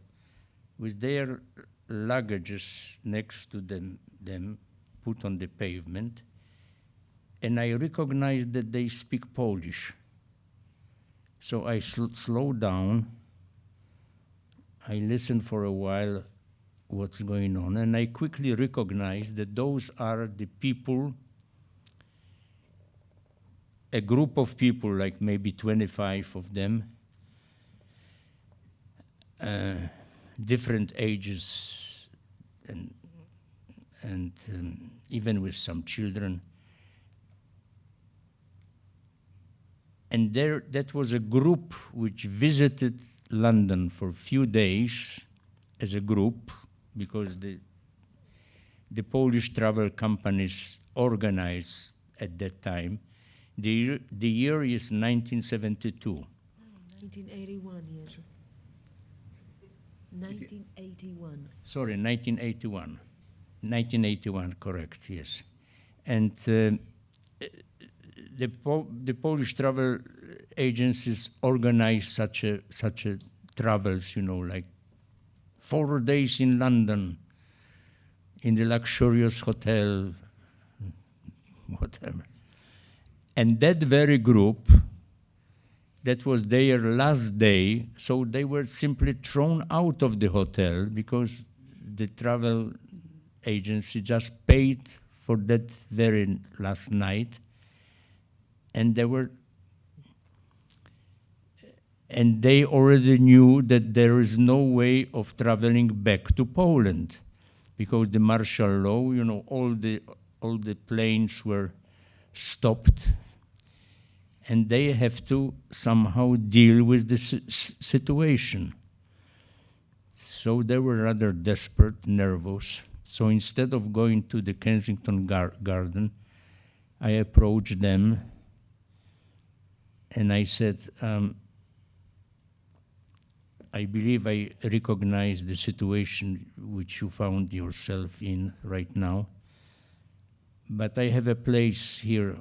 with their luggages next to them put on the pavement, and I recognized that they speak Polish. So I slowed down, I listened for a while what's going on, and I quickly recognized that those are the people, a group of people, like maybe 25 of them, different ages, and even with some children. And that was a group which visited London for a few days as a group, because the Polish travel companies organized at that time. The year is 1972. 1981, Jerzy. 1981. Sorry, 1981. 1981, correct, yes. And the Polish travel agencies organized such a travels, you know, like 4 days in London, in the luxurious hotel, whatever. And that very group, that was their last day, so they were simply thrown out of the hotel because the travel agency just paid for that very last night, and they were And they already knew that there is no way of traveling back to Poland, because the martial law, you know, all the planes were stopped, and they have to somehow deal with the situation. So they were rather desperate, nervous. So instead of going to the Kensington Garden, I approached them and I said, I believe I recognize the situation which you found yourself in right now, but I have a place here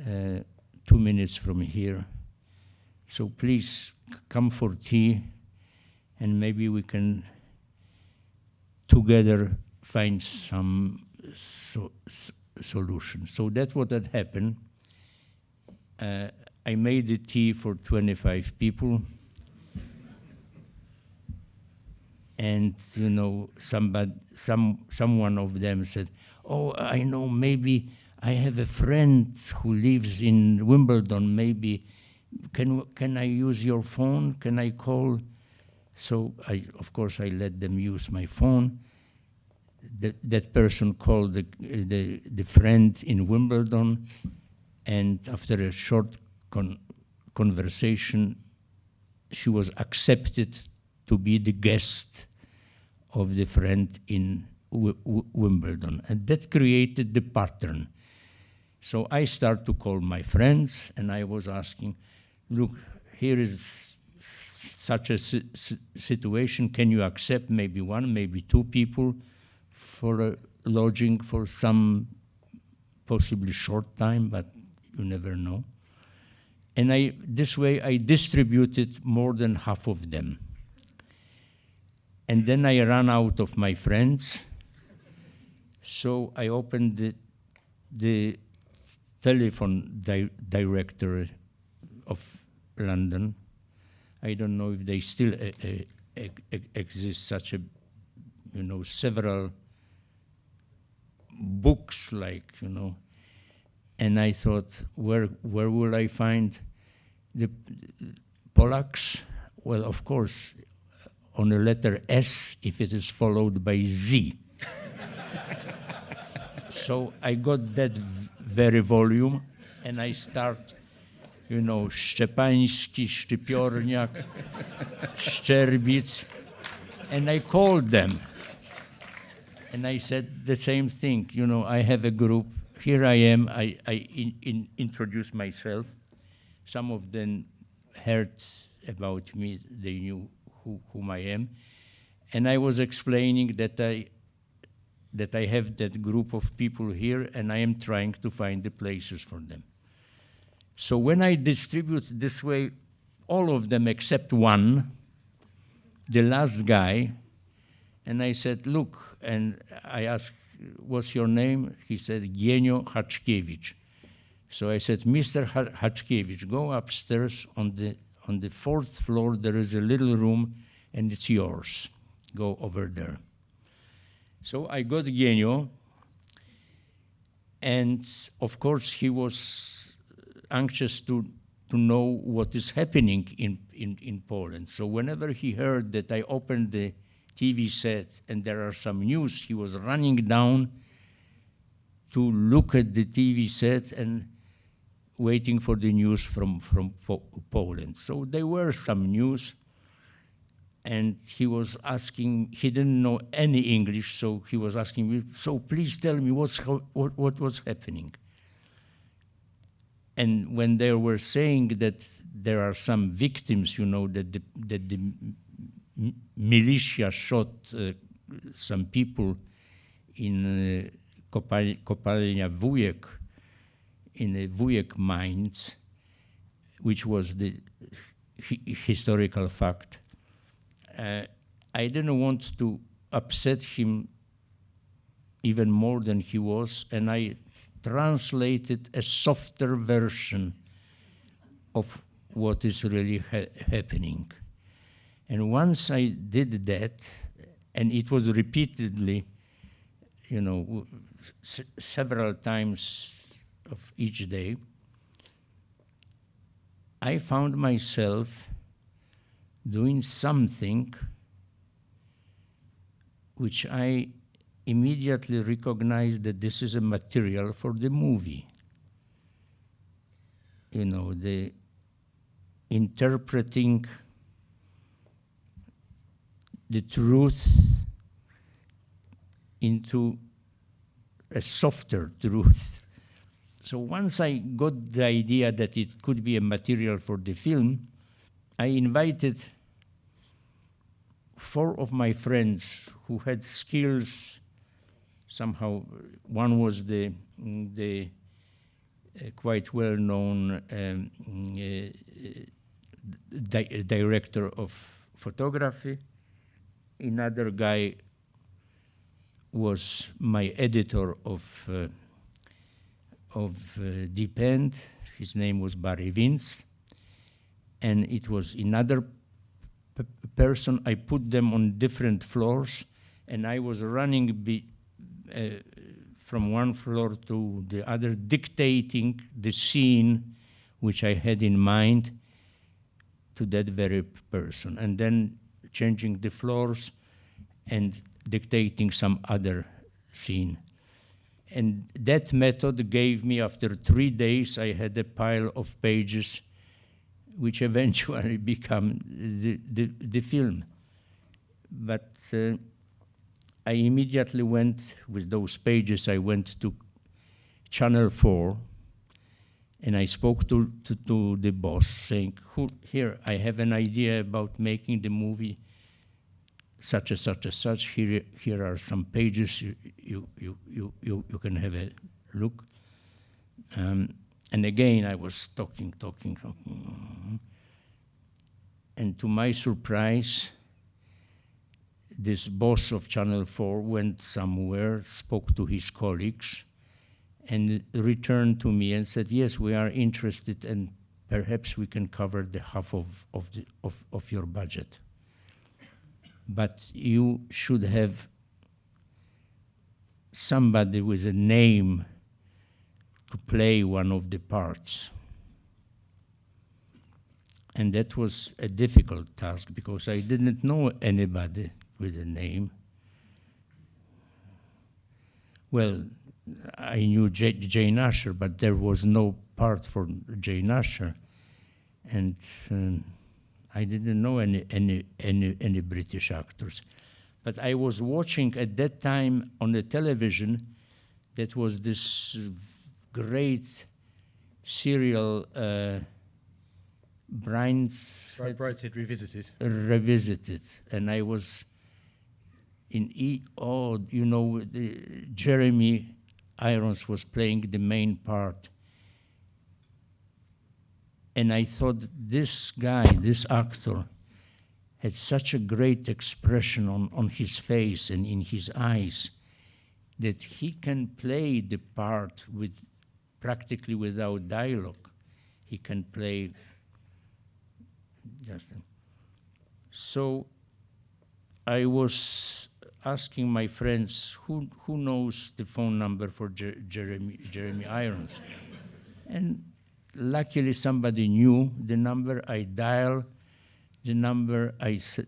2 minutes from here. So please come for tea and maybe we can together find some solution. So that's what had happened. I made the tea for 25 people. And you know, someone of them said, "Oh, I know. Maybe I have a friend who lives in Wimbledon. Maybe can I use your phone? Can I call?" So of course, I let them use my phone. That person called the friend in Wimbledon, and after a short conversation, she was accepted to be the guest of the friend in Wimbledon. And that created the pattern. So I start to call my friends, and I was asking, look, here is such a situation. Can you accept maybe one, maybe two people for a lodging for some possibly short time, but you never know. And this way I distributed more than half of them. And then I ran out of my friends. So I opened the telephone directory of London. I don't know if they still exist, such a, you know, several books like, you know. And I thought, where will I find the Polacks? Well, of course, on the letter S if it is followed by Z. So I got that very volume and I start, you know, Szczepański, Szczypiorniak, Szczerbic, and I called them. And I said the same thing, you know, I have a group, here I am, I introduced myself. Some of them heard about me, they knew whom I am. And I was explaining that I have that group of people here and I am trying to find the places for them. So when I distribute this way, all of them except one, the last guy, and I said, look, and I asked, what's your name? He said, Gienio Haczkiewicz. So I said, Mr. Haczkiewicz, go upstairs on the fourth floor, there is a little room, and it's yours. Go over there. So I got Gienio, and of course he was anxious to know what is happening in Poland. So whenever he heard that I opened the TV set and there are some news, he was running down to look at the TV set and waiting for the news from Poland. So there were some news, and he was asking, he didn't know any English, so he was asking me, so please tell me what was happening. And when they were saying that there are some victims, you know, that the militia shot some people in Kopalnia Wujek, in the Wujek mines, which was the historical fact. I didn't want to upset him even more than he was, and I translated a softer version of what is really happening. And once I did that, and it was repeatedly, you know, several times of each day, I found myself doing something which I immediately recognized that this is a material for the movie. You know, the interpreting the truth into a softer truth. So once I got the idea that it could be a material for the film, I invited 4 of my friends who had skills somehow. One was the quite well-known director of photography. Another guy was my editor of Depend. His name was Barry Vince. And it was another person. I put them on different floors, and I was running from one floor to the other, dictating the scene which I had in mind to that very person, and then changing the floors and dictating some other scene. And that method gave me, after 3 days, I had a pile of pages which eventually become the film. But I immediately went, with those pages, I went to Channel 4, and I spoke to the boss, saying, here, I have an idea about making the movie such and such and such. Here are some pages, you can have a look. And again, I was talking. And to my surprise, this boss of Channel 4 went somewhere, spoke to his colleagues, and returned to me and said, yes, we are interested, and perhaps we can cover the half of your budget. But you should have somebody with a name to play one of the parts. And that was a difficult task, because I didn't know anybody with a name. Well, I knew Jane Asher, but there was no part for Jane Asher. And I didn't know any British actors. But I was watching at that time on the television, that was this great serial, Brideshead Revisited. Revisited. And I was in you know, Jeremy Irons was playing the main part. And I thought, this guy, this actor, had such a great expression on his face and in his eyes, that he can play the part with practically without dialogue. He can play just. So I was asking my friends, who knows the phone number for Jeremy Irons? And luckily somebody knew the number. I dialed the number, I said,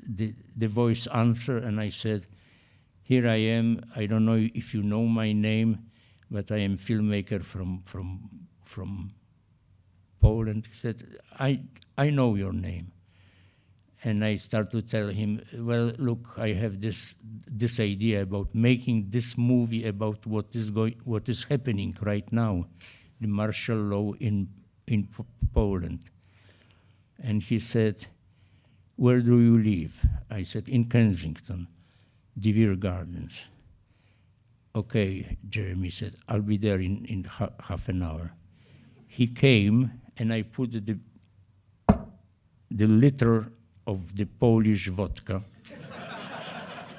the voice answered, and I said, here I am, I don't know if you know my name, but I am filmmaker from Poland. He said, I know your name. And I started to tell him, well, look, I have this idea about making this movie about what is happening right now, the martial law in Poland. And he said, where do you live? I said, in Kensington, De Vere Gardens. Okay, Jeremy said, I'll be there in half an hour. He came, and I put the liter of the Polish vodka,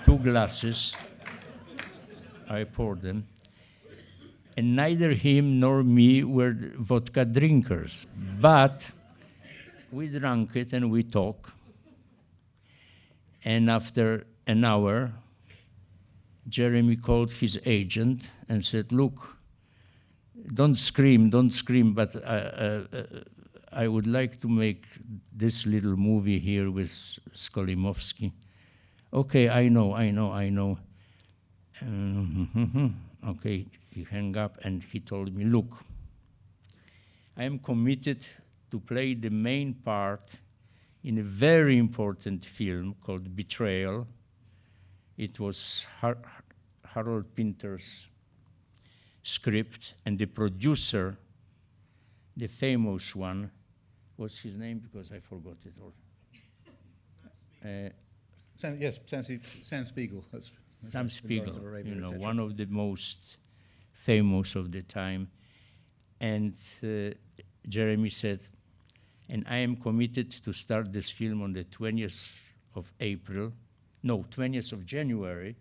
2 glasses, I poured them, and neither him nor me were vodka drinkers, but we drank it and we talked. And after an hour, Jeremy called his agent and said, look, don't scream, but I would like to make this little movie here with Skolimowski. Okay, I know. Okay, he hung up and he told me, look, I am committed to play the main part in a very important film called Betrayal. It was Harold Pinter's script, and the producer, the famous one, what's his name? Because I forgot it all. Sam Spiegel. Sam Spiegel, you know, one of the most famous of the time. And Jeremy said, and I am committed to start this film on the 20th of January,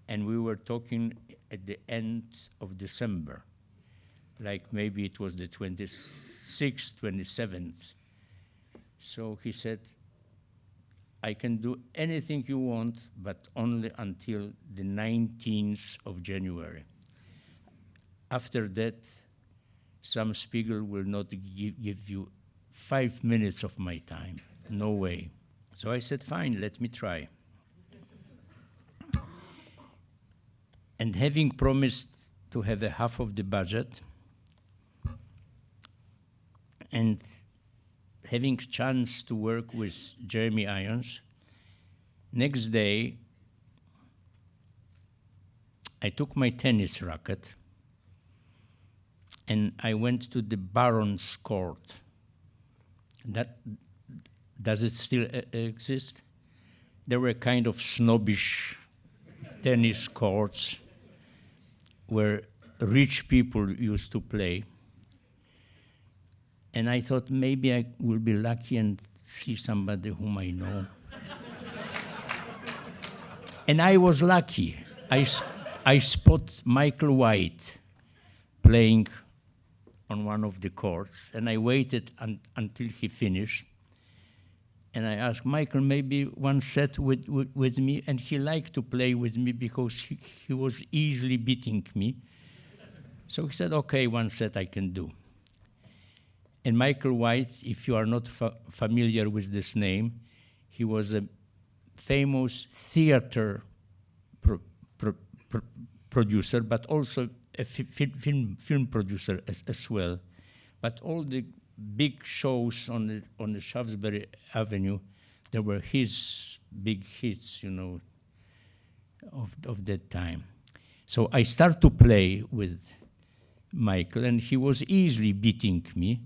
and we were talking at the end of December, like maybe it was the 26th, 27th. So he said, I can do anything you want, but only until the 19th of January. After that, Sam Spiegel will not give you 5 minutes of my time. No way. So I said, fine, let me try. And having promised to have a half of the budget, and having chance to work with Jeremy Irons, next day, I took my tennis racket and I went to the Baron's Court. Does it still exist? There were kind of snobbish tennis courts where rich people used to play. And I thought maybe I will be lucky and see somebody whom I know. And I was lucky. I spot Michael White playing on one of the courts, and I waited until he finished. And I asked Michael, maybe one set with me, and he liked to play with me because he was easily beating me. So he said, okay, one set I can do. And Michael White, if you are not familiar with this name, he was a famous theater producer, but also a film producer as well. But all the big shows on the Shaftesbury Avenue, there were his big hits, you know, of that time. So I started to play with Michael, and he was easily beating me.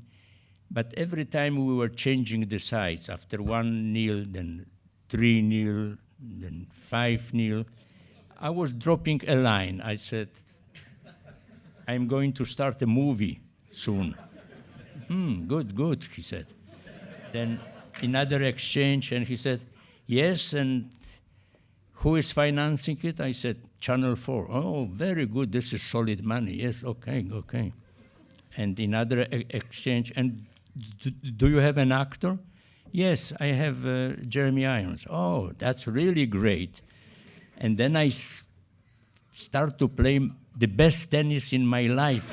But every time we were changing the sides, after 1-0, then 3-0, then 5-0, I was dropping a line. I said, I'm going to start a movie soon. Good, he said. Then another exchange, and he said, yes, and who is financing it? I said, Channel 4. Oh, very good, this is solid money. Yes, okay. And another exchange, and do you have an actor? Yes, I have Jeremy Irons. Oh, that's really great. And then I start to play the best tennis in my life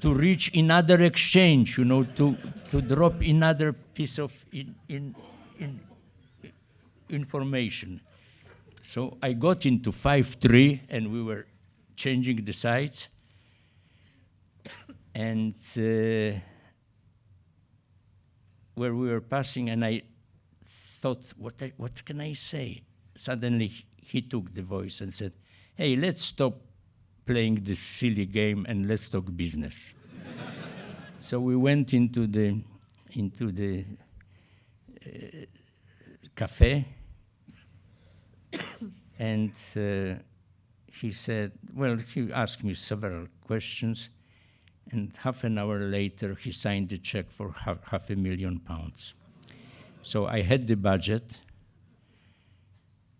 to reach another exchange, you know, to drop another piece of information. So I got into 5-3, and we were changing the sides. And where we were passing, and I thought, what can I say? Suddenly he took the voice and said, hey, let's stop playing this silly game and let's talk business. So we went into the cafe, and he said, well, he asked me several questions, and half an hour later, he signed the check for £500,000. So I had the budget,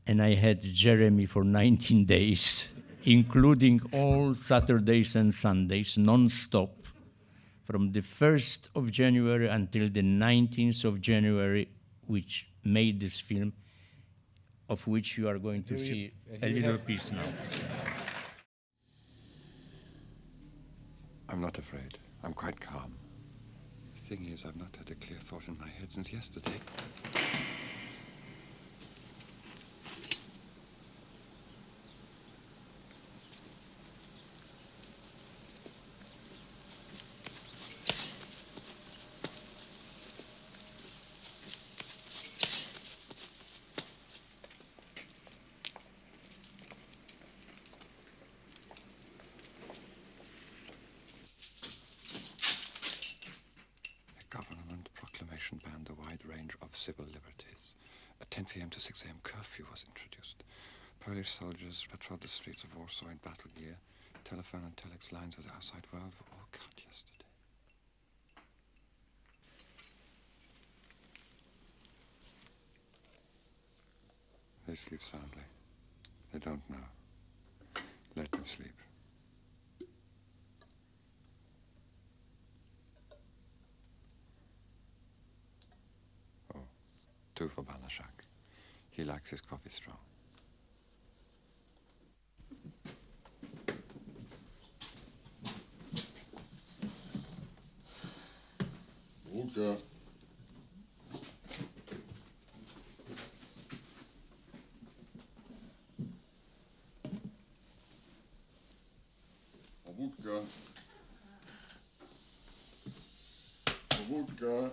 and I had Jeremy for 19 days, including all Saturdays and Sundays, non-stop, from the 1st of January until the 19th of January, which made this film, of which you are going to see a little piece now. I'm not afraid. I'm quite calm. The thing is, I've not had a clear thought in my head since yesterday. Banned a wide range of civil liberties. A 10 p.m. to 6 a.m. curfew was introduced. Polish soldiers patrolled the streets of Warsaw in battle gear. Telephone and telex lines with the outside world were all cut yesterday. They sleep soundly. They don't know. Let them sleep. Two for Banaszak. He likes his coffee strong. Łuka. Wódka. Wódka.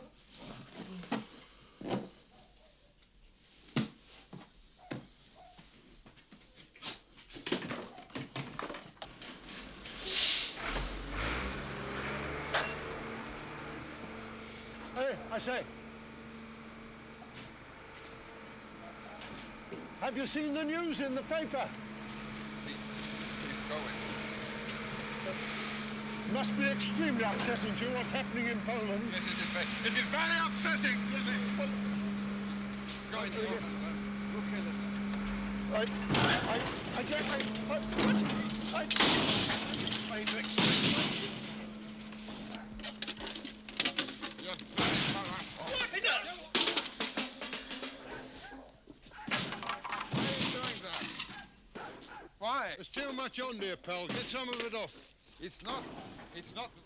I say, have you seen the news in the paper? Please go in. It must be extremely upsetting to you what's happening in Poland. Yes, it is very upsetting. Yes, go in. Look at it. I can't Why? There's too much on there, pal. Get some of it off. It's not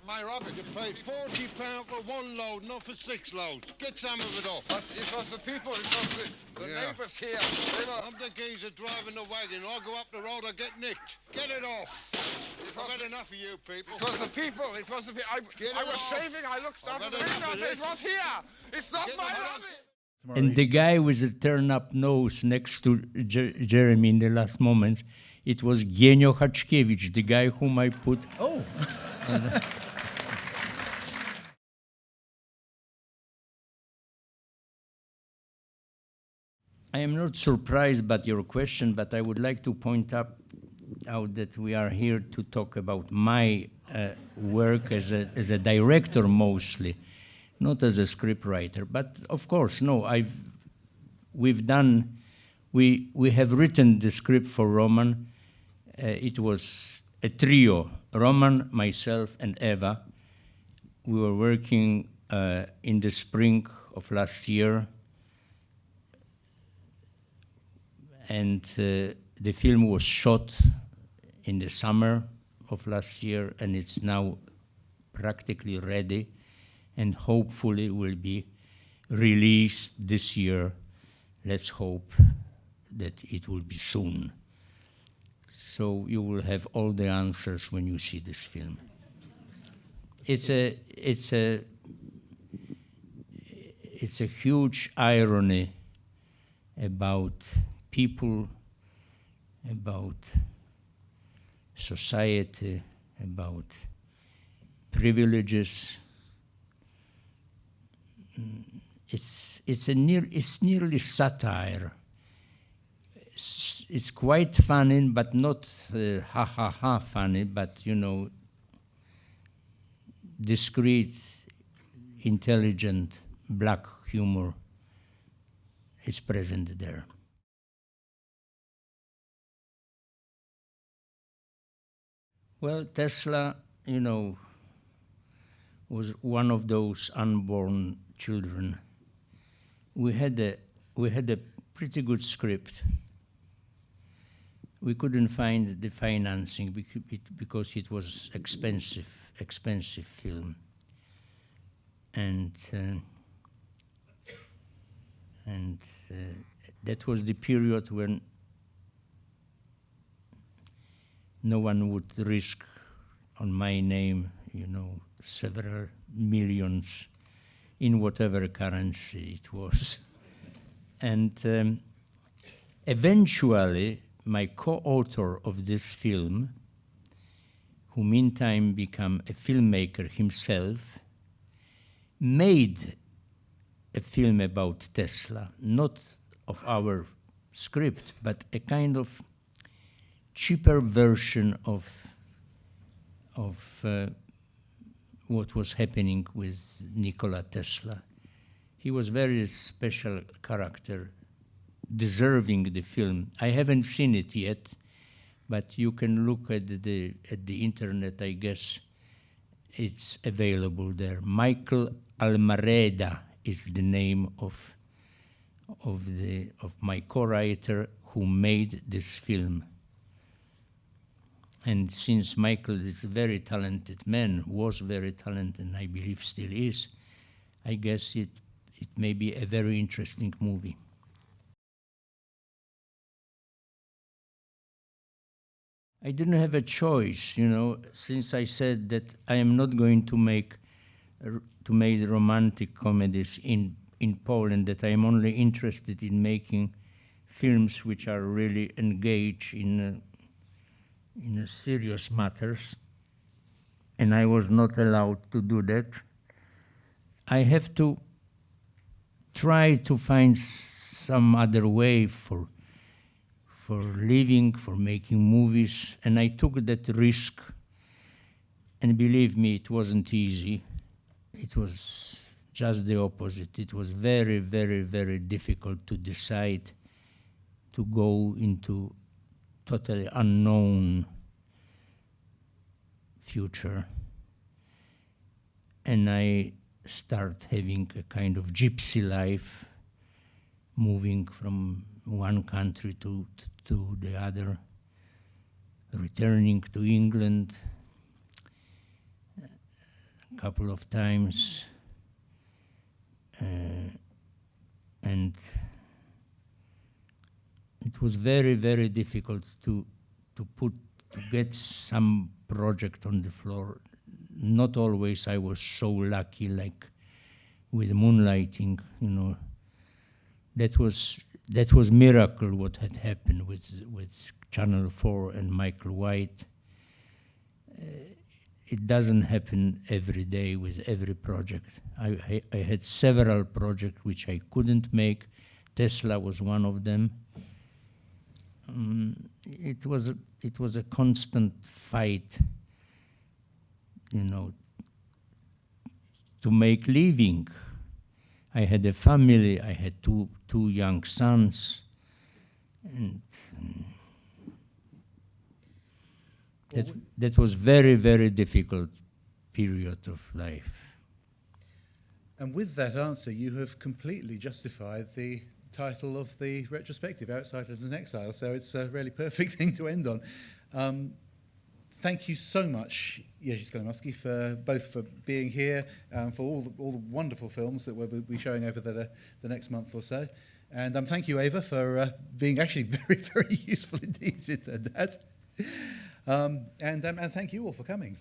my rubbish. You paid £40 for one load, not for 6 loads. Get some of it off. But it was the people, it was the neighbors here. I'm the geezer driving the wagon. I'll go up the road, I'll get nicked. Get it off. I've had enough of you people. It was the people, I was shaving, I looked out the window, it was here. It's not my rubbish. And the guy with the turn-up nose next to Jeremy in the last moments, it was Genio Haczkiewicz, the guy whom I put... Oh! I am not surprised by your question, but I would like to point out that we are here to talk about my work as a director mostly, not as a scriptwriter. But of course, no, we have written the script for Roman. It was a trio, Roman, myself, and Eva. We were working in the spring of last year, and the film was shot in the summer of last year, and it's now practically ready, and hopefully will be released this year. Let's hope that it will be soon. So you will have all the answers when you see this film. It's a huge irony about people, about society, about privileges. It's nearly satire. It's quite funny, but not ha ha ha funny, but you know, discreet, intelligent, black humor is present there. Well, Tesla, you know, was one of those unborn children. We had a pretty good script. We couldn't find the financing because it was expensive, expensive film. And that was the period when no one would risk on my name, you know, several millions in whatever currency it was. And eventually, my co-author of this film, who meantime became a filmmaker himself, made a film about Tesla, not of our script, but a kind of cheaper version of what was happening with Nikola Tesla. He was a very special character, deserving the film. I haven't seen it yet, but you can look at the internet, I guess it's available there. Michael Almareda is the name of my co-writer who made this film. And since Michael is a very talented man, was very talented, and I believe still is, I guess it may be a very interesting movie. I didn't have a choice, you know, since I said that I am not going to make romantic comedies in Poland, that I am only interested in making films which are really engaged in serious matters, and I was not allowed to do that. I have to try to find some other way for living, for making movies, and I took that risk, and believe me, it wasn't easy. It was just the opposite. It was very, very, very difficult to decide to go into totally unknown future. And I start having a kind of gypsy life, moving from one country to the other, returning to England a couple of times, and it was very, very difficult to get some project on the floor. Not always I was so lucky, like with Moonlighting, you know. That was miracle what had happened with Channel 4 and Michael White. It doesn't happen every day with every project. I had several projects which I couldn't make. Tesla was one of them. It was a constant fight, you know, to make living. I had a family. I had two young sons, and that was very, very difficult period of life. And with that answer, you have completely justified the title of the retrospective, Outsiders and Exile, so it's a really perfect thing to end on. Thank you so much, Jerzy Skolimowski, for being here, for all the wonderful films that we'll be showing over the next month or so. And thank you, Eva, for being actually very, very useful indeed, it turned out. And thank you all for coming.